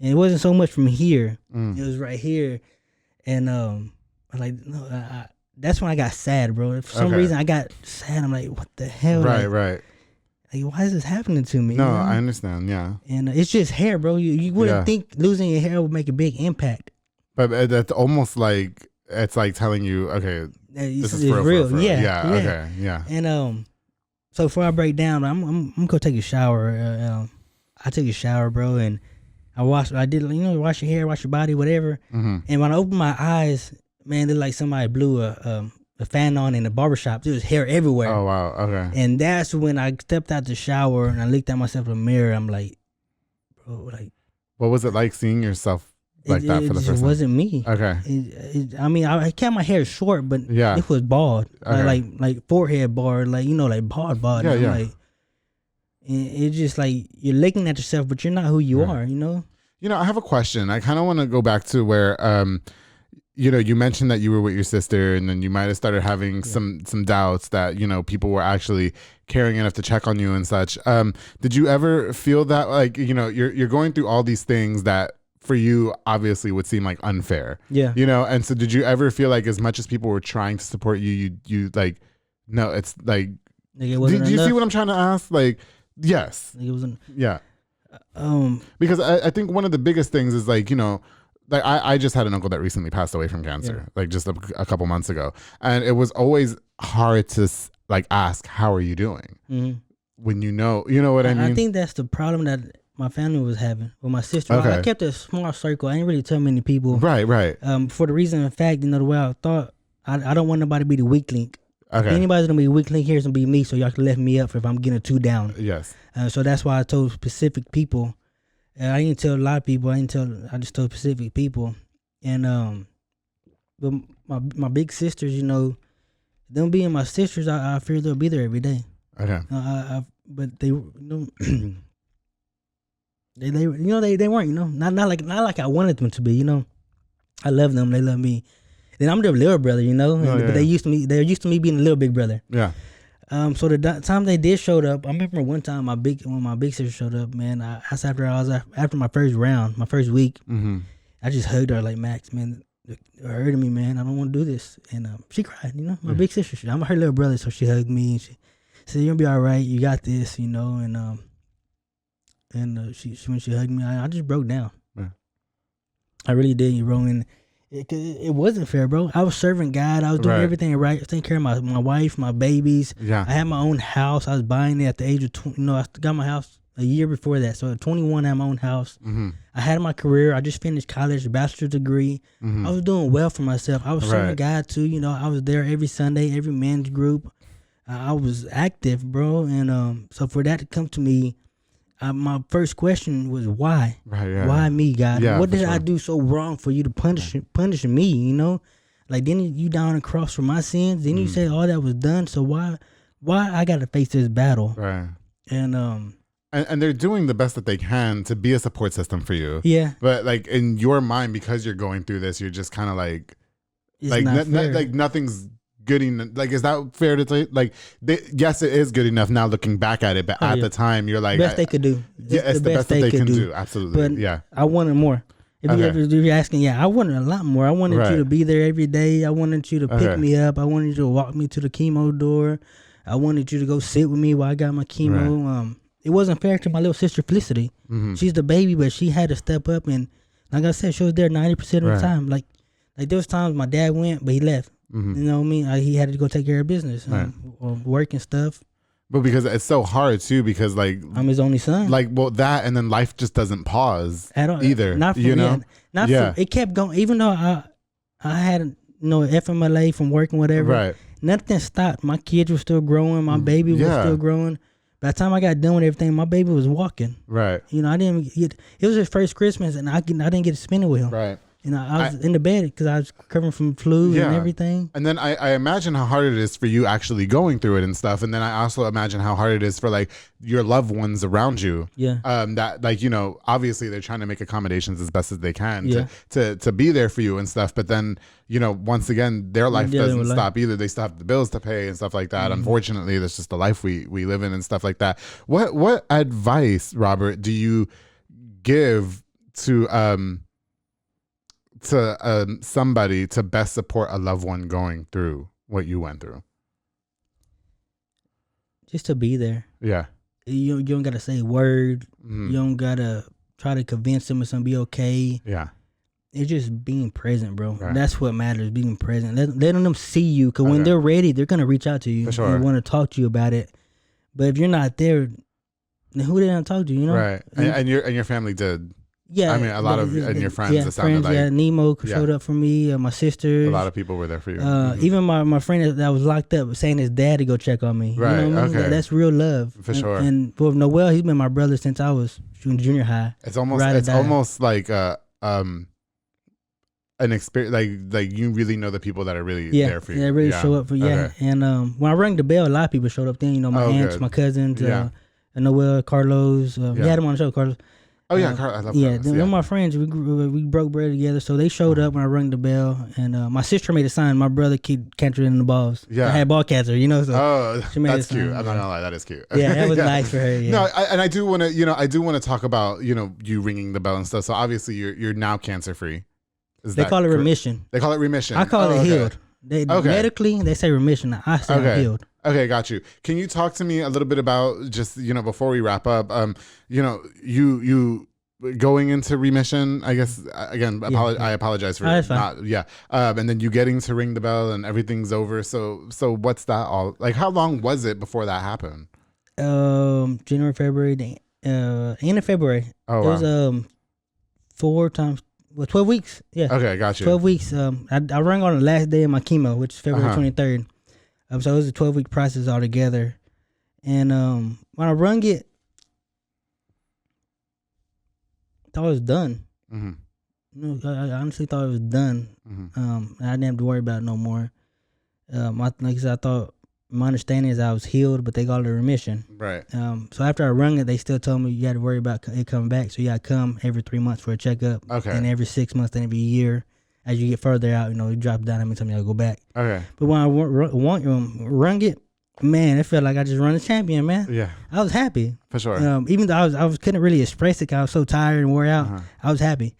and it wasn't so much from here; it was right here, and I'm like, no, that's when I got sad, bro. For some reason, I got sad. I'm like, what the hell? Right. Like, why is this happening to me? No, I understand. Yeah, and it's just hair, bro. You wouldn't think losing your hair would make a big impact. But that's almost like it's like telling you, okay, this is for real. Yeah. Okay. Yeah. And so before I break down, I'm gonna take a shower. I took a shower, bro, and I did wash your hair, wash your body, whatever. And when I opened my eyes, man, it looked like somebody blew a fan on in the barbershop. There was hair everywhere. Oh wow. Okay. And that's when I stepped out the shower and I looked at myself in the mirror. I'm like, bro, like, what was it like seeing yourself like that for the first time? It wasn't me. Okay. I mean, I kept my hair short, but it was bald. Okay. Like forehead bald, like, like bald. Yeah, yeah. Like, it's just like you're looking at yourself, but you're not who you are, I have a question. I kind of want to go back to where, you mentioned that you were with your sister and then you might have started having some doubts that, people were actually caring enough to check on you and such. Did you ever feel that, like, you're going through all these things that for you obviously would seem like unfair? Yeah. And so did you ever feel like as much as people were trying to support you, you like, no, it's like, do you see what I'm trying to ask? Like, yes. It wasn't. Yeah. Because I think one of the biggest things is like, like I just had an uncle that recently passed away from cancer, like just a couple months ago. And it was always hard to like ask, how are you doing? When you know what I mean? I think that's the problem that my family was having with my sister. Okay. I kept a small circle. I didn't really tell many people. Right. For the reason, in fact, the way I thought, I don't want nobody to be the weak link. Okay. If anybody's gonna be a weak link here, it's gonna be me. So y'all can lift me up if I'm getting too down. Yes. So that's why I told specific people. I didn't tell a lot of people. I just told specific people. And but my big sisters, them being my sisters, I fear they'll be there every day. Okay. But they, they weren't, not like I wanted them to be. I love them. They love me. And I'm their little brother, but they're used to me being a little big brother. Yeah. So the time they did showed up, I remember one time when my big sister showed up, man. After my first round, my first week, I just hugged her like, Max, man, you're hurting me, man. I don't want to do this, and she cried. My big sister, I'm her little brother, so she hugged me and she said, "You're gonna be all right. You got this," and she when she hugged me, I just broke down. Yeah. I really did, bro. And it wasn't fair, bro. I was serving God. I was doing everything right. I was taking care of my wife, my babies. Yeah. I had my own house. I was buying it at the age of 20. I got my house a year before that. So at 21, I had my own house. I had my career. I just finished college, bachelor's degree. I was doing well for myself. I was serving God too. You know, I was there every Sunday, every men's group. I was active, bro. And so for that to come to me, my first question was why? Why me, God? What did I do so wrong for you to punish me? You know, like then you down and cross for my sins. Then you say all that was done. So why I got to face this battle? Right. And they're doing the best that they can to be a support system for you. Yeah. But like in your mind, because you're going through this, you're just kind of like, like nothing's good enough. Like, is that fair to say? Like, yes, it is good enough now looking back at it. But at the time, you're like, best they could do. It's the best that they can do. Absolutely. But I wanted more. If you're asking, I wanted a lot more. I wanted you to be there every day. I wanted you to pick me up. I wanted you to walk me to the chemo door. I wanted you to go sit with me while I got my chemo. It wasn't fair to my little sister Felicity. She's the baby, but she had to step up. And like I said, she was there 90% of the time. Like there was times my dad went, but he left. You know what I mean? He had to go take care of business, or work and stuff. But because it's so hard too, because like I'm his only son. Like, well, that and then life just doesn't pause at all either. Not for for, it kept going. Even though I had FMLA from working, whatever. Right. Nothing stopped. My kids were still growing. My baby was still growing. By the time I got done with everything, my baby was walking. Right. You know, I didn't get. It was his first Christmas, and I didn't get to spend it with him. Right. You know, I was in the bed because I was recovering from flu and everything. And then I imagine how hard it is for you actually going through it and stuff. And then I also imagine how hard it is for like your loved ones around you. Yeah. That like, you know, obviously they're trying to make accommodations as best as they can to be there for you and stuff. But then, you know, once again, their life doesn't stop either. They still have the bills to pay and stuff like that. Unfortunately, that's just the life we live in and stuff like that. What advice, Robert, do you give to somebody to best support a loved one going through what you went through? Just to be there. Yeah. You don't got to say a word. You don't got to try to convince them it's going to be okay. Yeah. It's just being present, bro. Right. That's what matters, being present. Letting them see you, because when they're ready, they're going to reach out to you. For sure. And want to talk to you about it. But if you're not there, then who they going to talk to, you know? Right. And your family did. Yeah, I mean, a lot of your friends. Yeah, it sounded friends, like Nemo showed up for me. My sisters. A lot of people were there for you. Even my friend that was locked up was saying his dad to go check on me. Right. You know what I mean? That's real love. For sure. And for Noel, he's been my brother since I was in junior high. It's almost like an experience. Like you really know the people that are really there for you. Yeah, really show up for you. Yeah. And when I rang the bell, a lot of people showed up. Then my aunts, my cousins, Noel, Carlos. We had him on the show, Carlos. Oh yeah, I love that. One of my friends, we broke bread together, so they showed up when I rang the bell, and my sister made a sign. My brother kept catching the balls. Yeah, I had ball catcher, you know. So she made that's cute. I'm not gonna lie, that is cute. Yeah, that was nice for her. Yeah. No, I do want to, talk about you ringing the bell and stuff. So obviously you're now cancer free. They call it remission. They call it remission. I call it healed. Medically, they say remission. I say healed. Okay, got you. Can you talk to me a little bit about just, before we wrap up, you going into remission, I guess, again, I apologize for not, and then you getting to ring the bell and everything's over. So what's that all, like, how long was it before that happened? January, February, end of February. Oh, wow. It was 12 weeks. Yeah. Okay, got you. 12 weeks. I rang on the last day of my chemo, which is February 23rd. So it was a 12-week process altogether. And when I rung it, I thought it was done. Mm-hmm. I honestly thought it was done. Mm-hmm. I didn't have to worry about it no more. Like I said, I thought, my understanding is I was healed, but they called it remission. Right. So after I rung it, they still told me you had to worry about it coming back. So you got to come every 3 months for a checkup. Okay. And every 6 months, then every year. As you get further out, you drop down. How many times you got to go back? Okay. But when I rung it, man, it felt like I just run a champion, man. Yeah. I was happy. For sure. Even though I couldn't really express it because I was so tired and wore out, I was happy.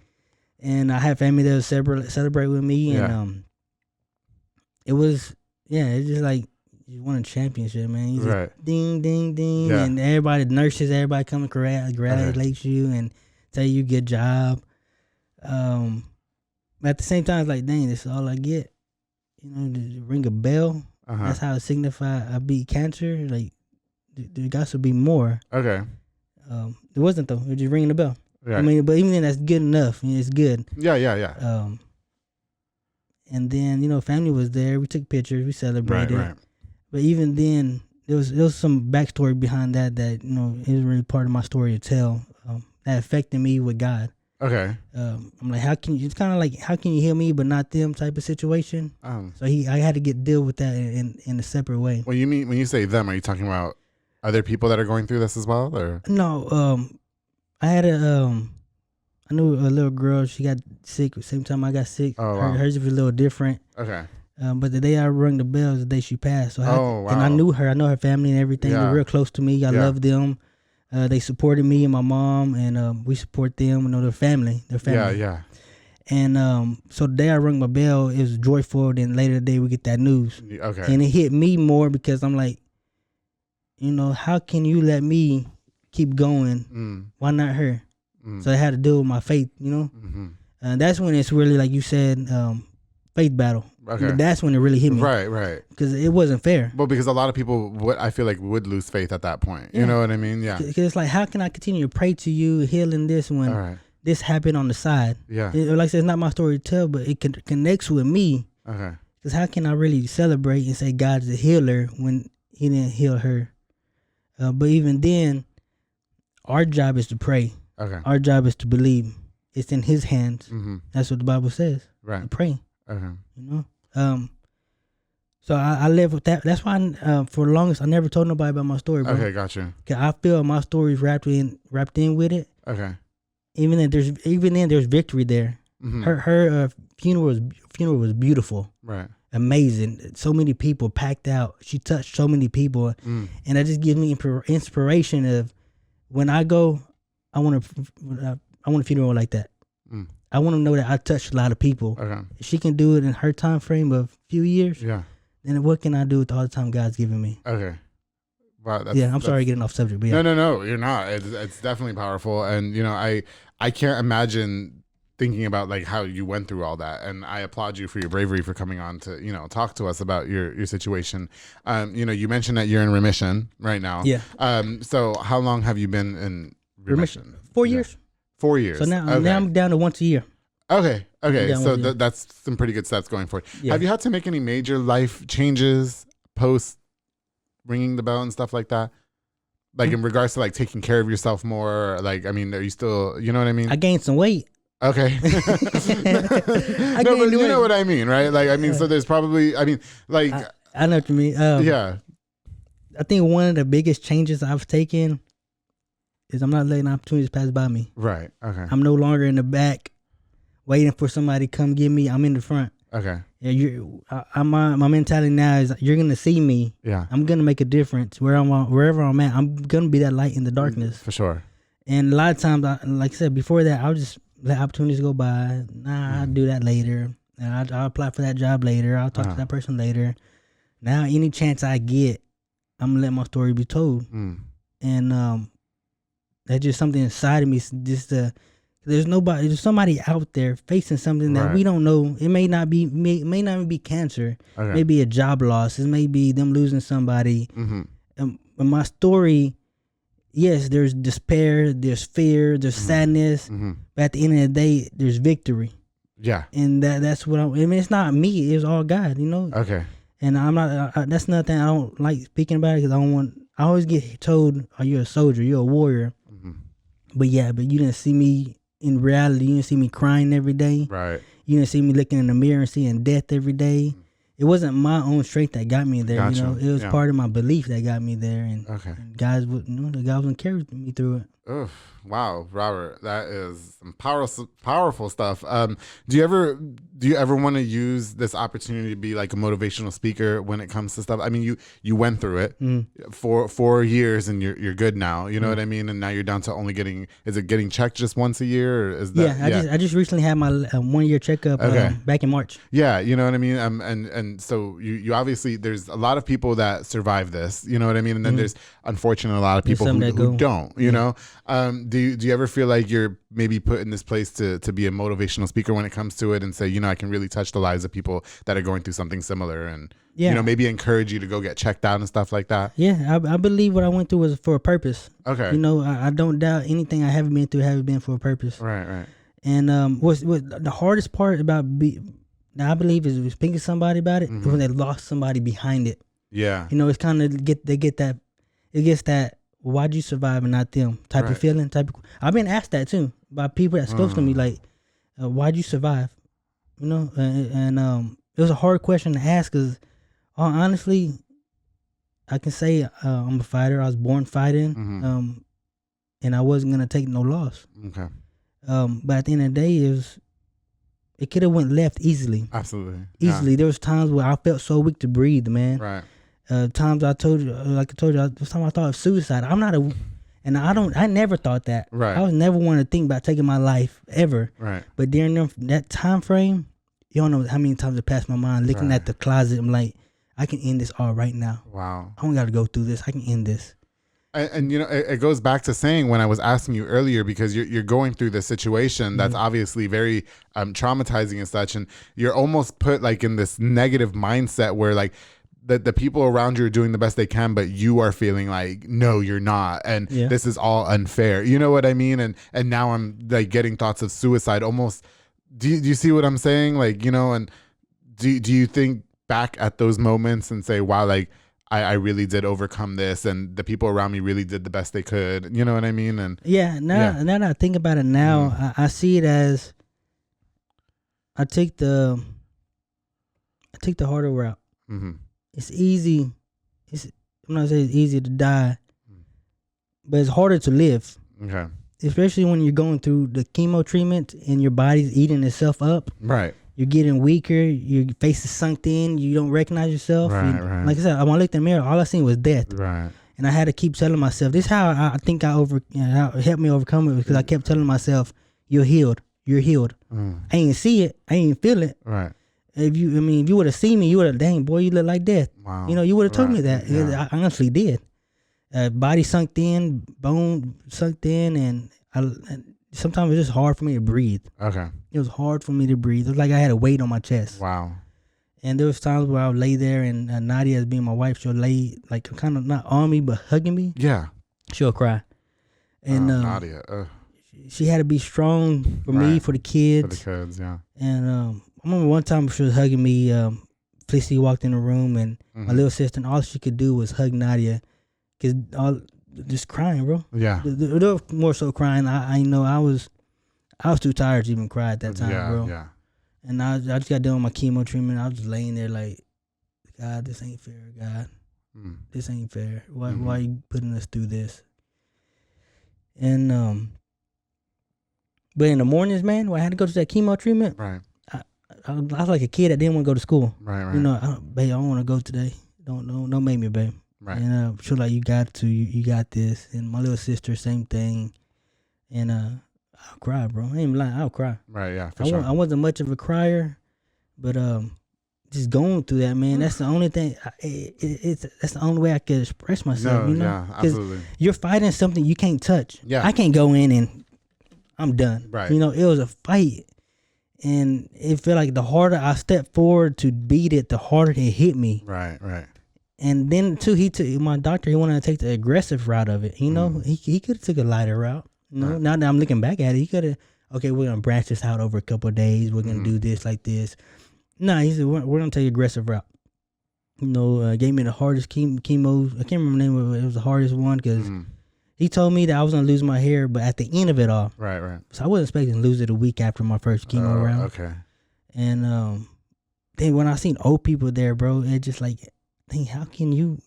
And I had family that would celebrate with me. And it was, it's just like, you won a championship, man. You just ding, ding, ding. Yeah. And everybody, the nurses, everybody come and congratulate you and tell you good job. At the same time, it's like, dang, this is all I get. To ring a bell. That's how it signifies I beat cancer. Like, there got to be more. Okay. It wasn't though. It was just ringing the bell. Right. I mean, but even then, that's good enough. It's good. Yeah. And then family was there. We took pictures. We celebrated. Right. But even then, there was some backstory behind that isn't really part of my story to tell. That affected me with God. Okay. I'm like, how can you? It's kind of like, how can you heal me but not them type of situation. So I had to deal with that in a separate way. Well, you mean when you say them, are you talking about other people that are going through this as well, or no? I had I knew a little girl. She got sick the same time I got sick. Oh, wow. Hers was a little different. Okay. But the day I rung the bell was the day she passed. So wow. And I knew her. I know her family and everything. They're real close to me. I love them. They supported me and my mom, and we support them. Their family. Yeah. And so the day I rung my bell, it was joyful. Then later the day we get that news. Okay. And it hit me more because I'm like, how can you let me keep going? Why not her? So I had to deal with my faith, And that's when it's really, like you said, faith battle. Okay. But that's when it really hit me. Right. Because it wasn't fair. Well, because a lot of people, I feel like, would lose faith at that point. You know what I mean? Yeah. Because it's like, how can I continue to pray to you, healing this when this happened on the side? Yeah. Like I said, it's not my story to tell, but it connects with me. Okay. Because how can I really celebrate and say God's a healer when he didn't heal her? But even then, our job is to pray. Okay. Our job is to believe. It's in his hands. Mm-hmm. That's what the Bible says. Right. To pray. Okay. So I live with that. That's why for the longest I never told nobody about my story, bro. Okay, gotcha. Cause I feel my story's wrapped in with it. Okay. Even then there's victory there. Mm-hmm. Her funeral was beautiful. Right. Amazing. So many people packed out. She touched so many people, and that just gives me inspiration of when I go, I want a funeral like that. I want to know that I touched a lot of people. Okay. If she can do it in her time frame of a few years. Yeah. Then what can I do with all the time God's given me? Okay. Wow. I'm sorry getting off subject, but yeah. No, you're not. It's definitely powerful, and I can't imagine thinking about like how you went through all that, and I applaud you for your bravery for coming on to talk to us about your situation. You mentioned that you're in remission right now. Yeah. So how long have you been in remission? 4 years. 4 years. So now I'm down to once a year. Okay. So that's some pretty good stats going for it. Yeah. Have you had to make any major life changes post ringing the bell and stuff like that? Like in regards to like taking care of yourself more? Like, I mean, are you still, you know what I mean? I gained some weight. Okay. No, but you know what I mean, right? Like, I mean, so there's probably, I mean, like. I know what you mean. Yeah. I think one of the biggest changes I've taken is I'm not letting opportunities pass by me. Right. Okay. I'm no longer in the back waiting for somebody to come get me. I'm in the front. Okay. Yeah, my mentality now is you're gonna see me. Yeah. I'm gonna make a difference wherever I'm at. I'm gonna be that light in the darkness. For sure. And a lot of times, like I said before that, I'll just let opportunities go by. I'll do that later. I'll apply for that job later. I'll talk to that person later. Now, any chance I get, I'm gonna let my story be told. And that's just something inside of me. There's somebody out there facing something that we don't know. It may not be cancer. Okay. It may be a job loss. It may be them losing somebody. But my story, yes, there's despair, there's fear, there's sadness. But at the end of the day, there's victory. Yeah. And that's what I mean, it's not me. It's all God, Okay. And I'm not. That's another thing I don't like speaking about it because I always get told, "Oh, you're a soldier. You're a warrior." But you didn't see me in reality. You didn't see me crying every day. Right. You didn't see me looking in the mirror and seeing death every day. It wasn't my own strength that got me there. Gotcha. It was part of my belief that got me there, and God was gonna carry me through it. Oh, wow, Robert, that is some powerful stuff. Do you ever want to use this opportunity to be like a motivational speaker when it comes to stuff? I mean, you went through it for 4 years and you're good now. You know what I mean? And now you're down to only getting checked just once a year? Or is that, I just recently had my 1 year checkup back in March. Yeah, you know what I mean? And so you obviously, there's a lot of people that survive this, you know what I mean? And then there's unfortunately a lot of people who don't, you know? Do you ever feel like you're maybe put in this place to be a motivational speaker when it comes to it and say, I can really touch the lives of people that are going through something similar and, maybe encourage you to go get checked out and stuff like that? Yeah, I believe what I went through was for a purpose. Okay. I don't doubt anything I haven't been through haven't been for a purpose. Right. And what the hardest part about I believe is speaking to somebody about it is when they lost somebody behind it. Yeah. It's kind of it gets that why'd you survive and not them type of feeling. I've been asked that too by people that's close to me, like, why'd you survive? And it was a hard question to ask because honestly, I can say I'm a fighter. I was born fighting, and I wasn't gonna take no loss. Okay. But at the end of the day, it could have went left easily. Absolutely. Easily. Yeah. There was times where I felt so weak to breathe, man. Right. Times I told you, this time I thought of suicide. I never thought that. Right. I was never one to think about taking my life ever. Right. But during that time frame, you don't know how many times it passed my mind looking at the closet. I'm like, I can end this all right now. Wow. I don't got to go through this. I can end this. And it goes back to saying when I was asking you earlier, because you're going through this situation that's obviously very traumatizing and such, and you're almost put like in this negative mindset where like the people around you are doing the best they can, but you are feeling like, no, you're not. And this is all unfair. You know what I mean? And now I'm like getting thoughts of suicide almost. Do you see what I'm saying? Like, and do you think back at those moments and say, wow, like I really did overcome this and the people around me really did the best they could. You know what I mean? And now that I think about it now, I see it as I take the harder route. Mm-hmm. It's easy. I'm not saying it's easy to die, but it's harder to live. Okay. Especially when you're going through the chemo treatment and your body's eating itself up. Right. You're getting weaker. Your face is sunk in. You don't recognize yourself. Right. Like I said, when I looked in the mirror, all I seen was death. Right. And I had to keep telling myself, this is how I think how it helped me overcome it, because I kept telling myself, you're healed. You're healed. I ain't see it. I ain't feel it. Right. If you would have seen me, you would have, dang, boy, you look like death. Wow. You would have told me that. Yeah. I honestly did. Body sunk in, bone sunk in, and sometimes it was just hard for me to breathe. Okay. It was hard for me to breathe. It was like I had a weight on my chest. Wow. And there was times where I would lay there, and Nadia, as being my wife, she'll lay like kind of not on me, but hugging me. Yeah. She'll cry. And Nadia. She had to be strong for me, for the kids. For the kids, yeah. And I remember one time she was hugging me. Felicity walked in the room, and my little sister, and all she could do was hug Nadia, just crying, bro. Yeah. They were more so crying. I was too tired to even cry at that time, bro. Yeah. And I just got done with my chemo treatment. I was just laying there like, God, this ain't fair, God. This ain't fair. Why are you putting us through this? And but in the mornings, man, when I had to go to that chemo treatment, right. I was like a kid that didn't want to go to school. Right. Babe, I don't want to go today. Don't make me, babe. Right. And she was like, you got to, you got this. And my little sister, same thing. And I'll cry, bro. I ain't lying. I'll cry. Right. Yeah. For sure. I wasn't much of a crier, but just going through that, man. That's the only thing. That's the only way I could express myself. No, yeah, absolutely. You're fighting something you can't touch. Yeah. I can't go in and I'm done. Right. It was a fight. And it felt like the harder I stepped forward to beat it, the harder it hit me. Right. And then too, my doctor, he wanted to take the aggressive route of it. He could have took a lighter route. Now that I'm looking back at it, he could have, okay, we're gonna branch this out over a couple of days. We're gonna do this like this. No, he said we're gonna take aggressive route. Gave me the hardest chemo. I can't remember the name of it. It was the hardest one because he told me that I was gonna lose my hair, but at the end of it all, right. So I wasn't expecting to lose it a week after my first chemo round. Okay. And then when I seen old people there, bro, it just like, dang, how can you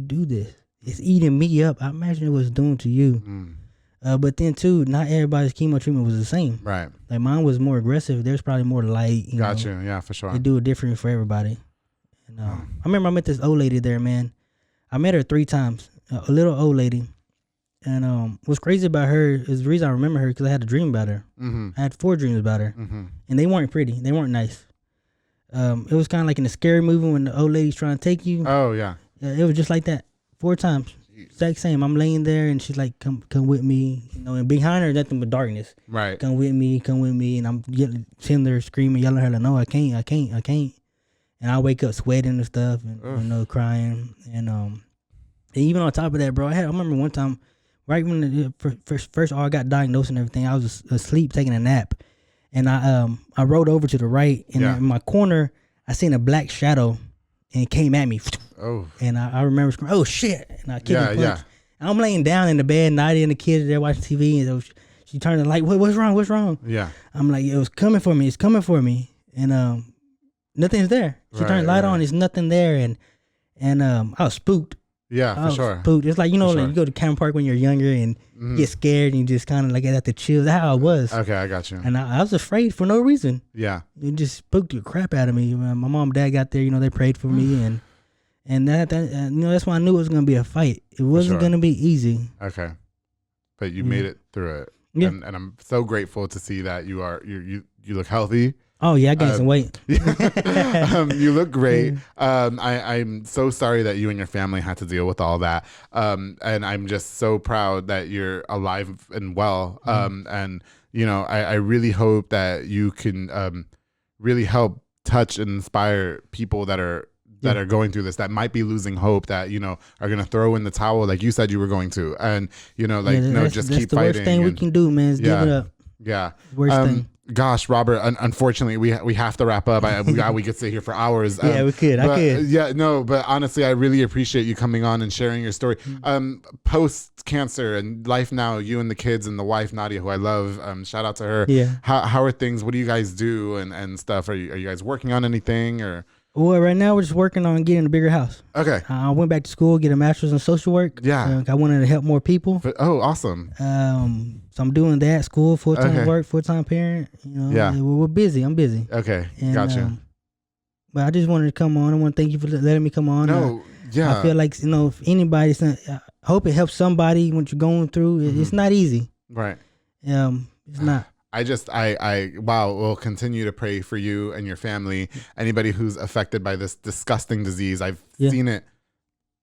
do this? It's eating me up. I imagine it was doing to you. But then too, not everybody's chemo treatment was the same. Right. Like mine was more aggressive. There's probably more light. Gotcha. Yeah, for sure. They do it different for everybody. And I remember I met this old lady there, man. I met her 3 times. A little old lady. And what's crazy about her is the reason I remember her because I had a dream about her. I had 4 dreams about her, and they weren't pretty. They weren't nice. It was kind of like in a scary movie when the old lady's trying to take you. Oh yeah. It was just like that 4 times. exact same. I'm laying there, and she's like, "Come with me," you know. And behind her, nothing but darkness. Right. Come with me, and I'm sitting there screaming, yelling at her like, "No, I can't." And I wake up sweating and stuff, and you know, crying. And even on top of that, bro, I remember one time, right when the first I got diagnosed and everything, I was asleep taking a nap, and I rolled over to the right, and in my corner, I seen a black shadow, and it came at me. Oh. And I remember screaming, "Oh shit!" And I kicked and punched. Yeah. And I'm laying down in the bed, Nadia and the kids are there watching TV, and she turned the light. What's wrong? Yeah. I'm like, it was coming for me. It's coming for me, and nothing's there. She turned the light on. There's nothing there, and I was spooked. Yeah, for sure. Spooked. It's like, you know, like you go to Camp Park when you're younger and you get scared and you just kind of like have to chill. That's how I was. Okay, I got you. And I was afraid for no reason. Yeah. It just spooked the crap out of me. My mom and dad got there, you know, they prayed for me, and that you know, that's why I knew it was gonna be a fight. It wasn't gonna be easy. Okay, but you made it through it. Yeah. And I'm so grateful to see that you look healthy. Oh yeah, I gained some weight. You look great. I'm so sorry that you and your family had to deal with all that. And I'm just so proud that you're alive and well. And you know, I really hope that you can really help touch and inspire people that are going through this, that might be losing hope, that, you know, are going to throw in the towel like you said you were going to. And, you know, like, just keep fighting. That's the worst thing we can do, man, is give it up. Yeah. Worst thing. Gosh, Robert, unfortunately, we have to wrap up. We could sit here for hours. Yeah, we could. I could. Yeah, no, but honestly, I really appreciate you coming on and sharing your story. Post cancer and life now, you and the kids and the wife Nadia, who I love. Shout out to her. Yeah. How are things? What do you guys do and stuff? Are you guys working on anything or? Well, right now we're just working on getting a bigger house. Okay. I went back to school, get a master's in social work. Yeah. I wanted to help more people. Oh, awesome. So I'm doing that, school, full-time work, full-time parent. You know, yeah. We're busy. I'm busy. Okay. Gotcha. But I just wanted to come on. I want to thank you for letting me come on. No, yeah. I feel like, you know, if anybody, I hope it helps somebody what you're going through. It's not easy. Right. It's not. We'll continue to pray for you and your family. Anybody who's affected by this disgusting disease, I've seen it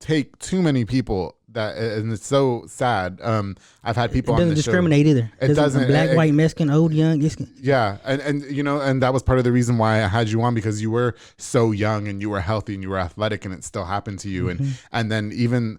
take too many people, and it's so sad. I've had people on the show. It doesn't discriminate either. It doesn't. Black, white, Mexican, old, young. Yeah, and you know, and that was part of the reason why I had you on, because you were so young and you were healthy and you were athletic, and it still happened to you. And then even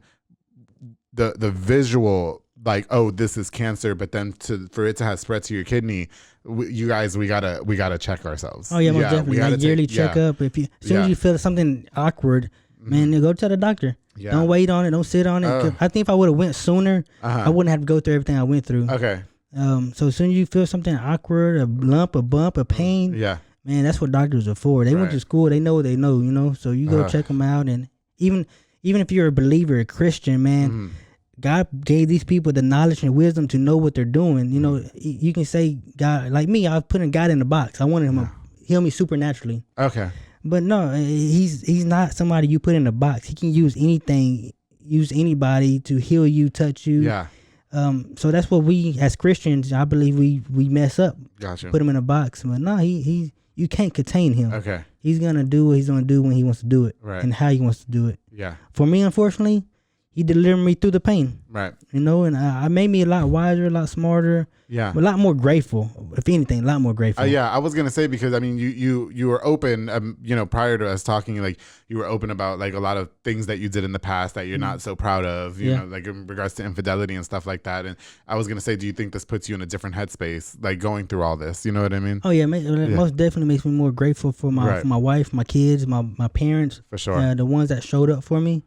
the visual, like, oh, this is cancer, but then for it to have spread to your kidney, we gotta check ourselves. Oh yeah, most definitely. Like yearly checkup. If you, as soon as you feel something awkward, man, go to the doctor. Yeah. Don't wait on it. Don't sit on it. I think if I would have went sooner, I wouldn't have to go through everything I went through. Okay. So as soon as you feel something awkward, a lump, a bump, a pain, man, that's what doctors are for. They went to school. They know what they know. You know. So you go check them out, and even if you're a believer, a Christian, man. God gave these people the knowledge and wisdom to know what they're doing. You know, you can say God, like me, I was putting God in the box. I wanted him to heal me supernaturally. Okay. But no, he's not somebody you put in a box. He can use anything, use anybody to heal you, touch you. Yeah. So that's what we as Christians, I believe we mess up. Gotcha. Put him in a box. But no, you can't contain him. Okay. He's gonna do what he's gonna do when he wants to do it. Right. And how he wants to do it. Yeah. For me, unfortunately, he delivered me through the pain. Right. You know, and I made me a lot wiser, a lot smarter. Yeah. A lot more grateful. If anything, a lot more grateful. Yeah, I was gonna say, because I mean, you were open. You know, prior to us talking, like, you were open about like a lot of things that you did in the past that you're not so proud of. You know, like in regards to infidelity and stuff like that. And I was gonna say, do you think this puts you in a different headspace, like going through all this? You know what I mean? Oh yeah, most definitely makes me more grateful for my wife, my kids, my parents. For sure. The ones that showed up for me,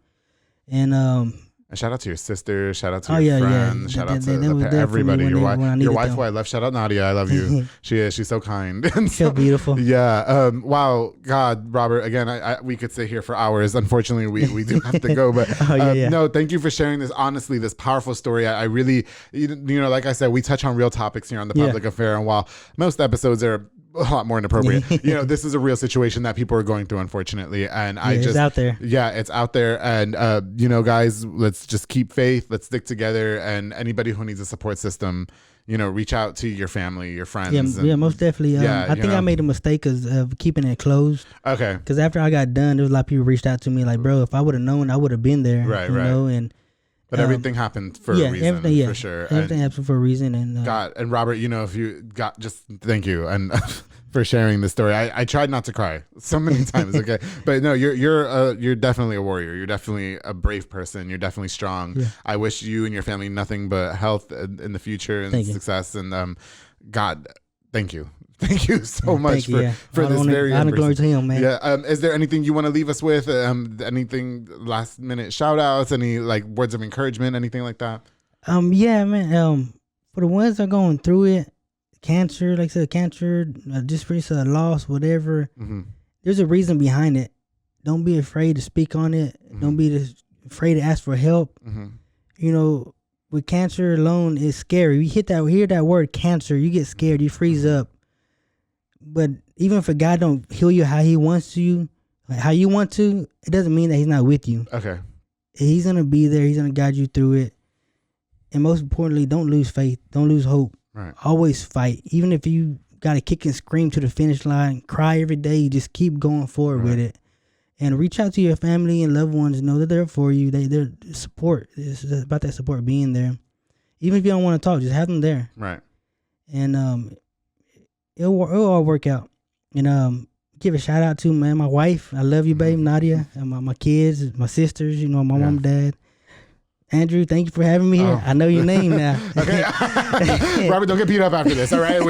and shout out to your sister. Shout out to your friends. Shout out to everybody. Your wife who I love. Shout out Nadia. I love you. She's so kind. So beautiful. Yeah. Wow. God, Robert. Again, we could sit here for hours. Unfortunately, we do have to go. But no, thank you for sharing this. Honestly, this powerful story. I really, you know, like I said, we touch on real topics here on the Public Affair, and while most episodes are a lot more inappropriate, you know, this is a real situation that people are going through, unfortunately. And it's out there. Yeah, it's out there. And you know, guys, let's just keep faith. Let's stick together. And anybody who needs a support system, you know, reach out to your family, your friends. Yeah, most definitely. I think I made a mistake of keeping it closed. Okay. Because after I got done, there was a lot of people reached out to me like, bro, if I would have known, I would have been there. Right. You know, and But everything happened for a reason, for sure. Everything happened for a reason. And God, and Robert, you know, if you got, just thank you and for sharing the story. I tried not to cry so many times, okay? But no, you're definitely a warrior. You're definitely a brave person. You're definitely strong. Yeah. I wish you and your family nothing but health in the future and success. And God, thank you. Thank you so much for this very glory to him, man. Yeah. Is there anything you want to leave us with? Anything last minute shout outs? Any like words of encouragement? Anything like that? Yeah, man. For the ones that are going through it, cancer, like I said, cancer, dysphagia, loss, whatever. Mm-hmm. There's a reason behind it. Don't be afraid to speak on it. Mm-hmm. Don't be afraid to ask for help. Mm-hmm. You know, with cancer alone, it's scary. You hear that word cancer, you get scared. You freeze up. But even if God don't heal you how He wants you, like how you want to, it doesn't mean that He's not with you. Okay. He's gonna be there. He's gonna guide you through it. And most importantly, don't lose faith. Don't lose hope. Right. Always fight. Even if you gotta kick and scream to the finish line, cry every day, just keep going forward with it. And reach out to your family and loved ones. Know that they're for you. They're support. It's about that support being there. Even if you don't want to talk, just have them there. Right. And it'll all work out. And give a shout out to my wife. I love you, babe, Nadia. And my kids, my sisters. You know, my mom, dad. Andrew, thank you for having me here. I know your name now. Okay. Robert, don't get beat up after this, all right?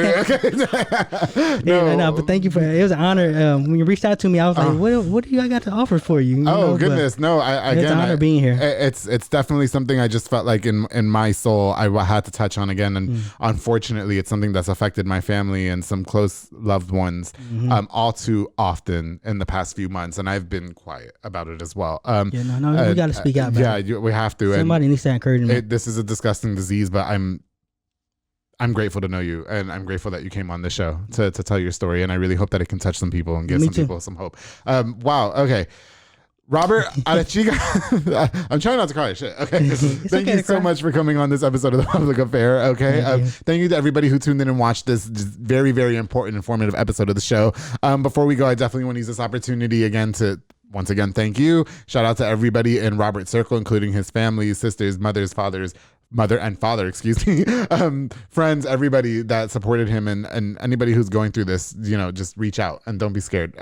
No, but thank you it was an honor. When you reached out to me, I was like, what do I got to offer for you? Goodness. No, it's an honor being here. It's definitely something I just felt like in my soul I had to touch on again. And unfortunately, it's something that's affected my family and some close loved ones all too often in the past few months. And I've been quiet about it as well. We got to speak out about it. We have to. Somebody needs to encourage me. This is a disgusting disease, but I'm grateful to know you, and I'm grateful that you came on the show to tell your story, and I really hope that it can touch some people and give people some hope. Wow. Okay. Robert Arechiga, I'm trying not to cry. Shit. Okay. Thank you so much for coming on this episode of The Public Affair. Okay. Thank you to everybody who tuned in and watched this very, very important, informative episode of the show. Before we go, I definitely want to use this opportunity again to once again thank you. Shout out to everybody in Robert's circle, including his family, sisters, mothers, fathers, mother and father, excuse me, friends, everybody that supported him, and anybody who's going through this, just reach out and don't be scared.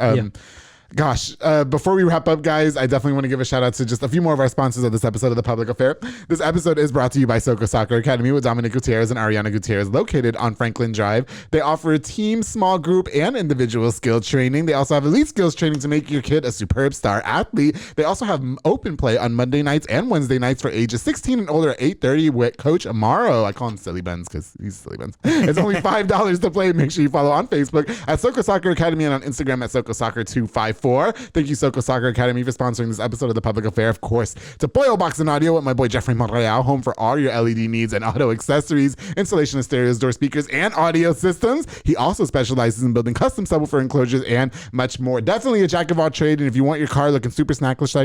Gosh, before we wrap up, guys, I definitely want to give a shout out to just a few more of our sponsors of this episode of The Public Affair. This episode is brought to you by Soko Soccer Academy with Dominic Gutierrez and Ariana Gutierrez, located on Franklin Drive. They offer team, small group, and individual skill training. They also have elite skills training to make your kid a superb star athlete. They also have open play on Monday nights and Wednesday nights for ages 16 and older at 8:30 with Coach Amaro. I call him Silly Benz because he's Silly Benz. It's only $5 to play. Make sure you follow on Facebook at Soko Soccer Academy and on Instagram at Soko Soccer 254. Thank you, Soko Soccer Academy, for sponsoring this episode of The Public Affair. Of course, to Boyle Box and Audio with my boy Jeffrey Monreal, home for all your LED needs and auto accessories, installation of stereos, door speakers, and audio systems. He also specializes in building custom subwoofer enclosures and much more. Definitely a jack of all trades. And if you want your car looking super snackish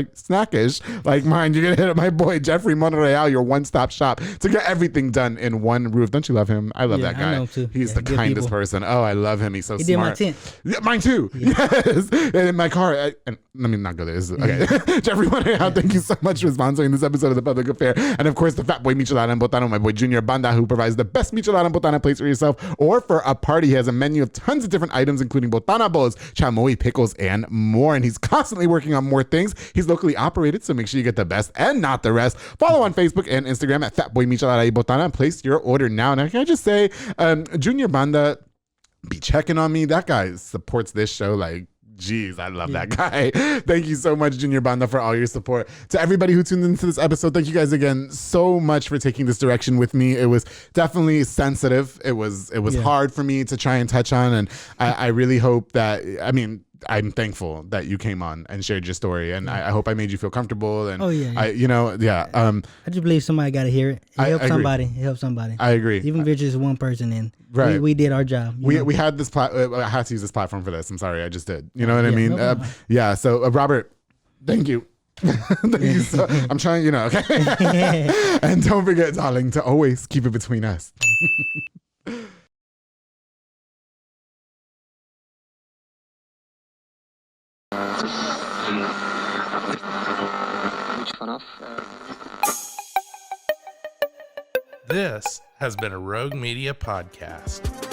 like mine, you're gonna hit up my boy Jeffrey Monreal, your one-stop shop to get everything done in one roof. Don't you love him? I love that guy. I know him too. He's the kindest person. Oh, I love him. He's so smart. He did my tent. Yeah, mine too. Yes. And in my car. And let me not go there. Okay. Jeffrey Monreal, thank you so much for sponsoring this episode of The Public Affair. And of course, the Fat Boy Michelada and Botana, my boy Junior Banda, who provides the best Michelada and Botana plates for yourself or for a party. He has a menu of tons of different items, including Botana bowls, chamoy, pickles, and more. And he's constantly working on more things. He's locally operated, so make sure you get the best and not the rest. Follow on Facebook and Instagram at Fat Boy Michelada y Botana and place your order now. Now, can I just say, Junior Banda, be checking on me. That guy supports this show like, jeez, I love that guy. Thank you so much, Junior Banda, for all your support. To everybody who tuned into this episode, thank you guys again so much for taking this direction with me. It was definitely sensitive. It was hard for me to try and touch on, and I really hope that, I'm thankful that you came on and shared your story, and I hope I made you feel comfortable. And I just believe somebody got to hear it. It helps somebody. It helps somebody. I agree. Even if it's just one person, and we did our job. We had this. I had to use this platform for this. I'm sorry, I just did. You know what I mean? So Robert, thank you. Thank you so. I'm trying. Okay. And don't forget, darling, to always keep it between us. Which one off? This has been a Rogue Media podcast.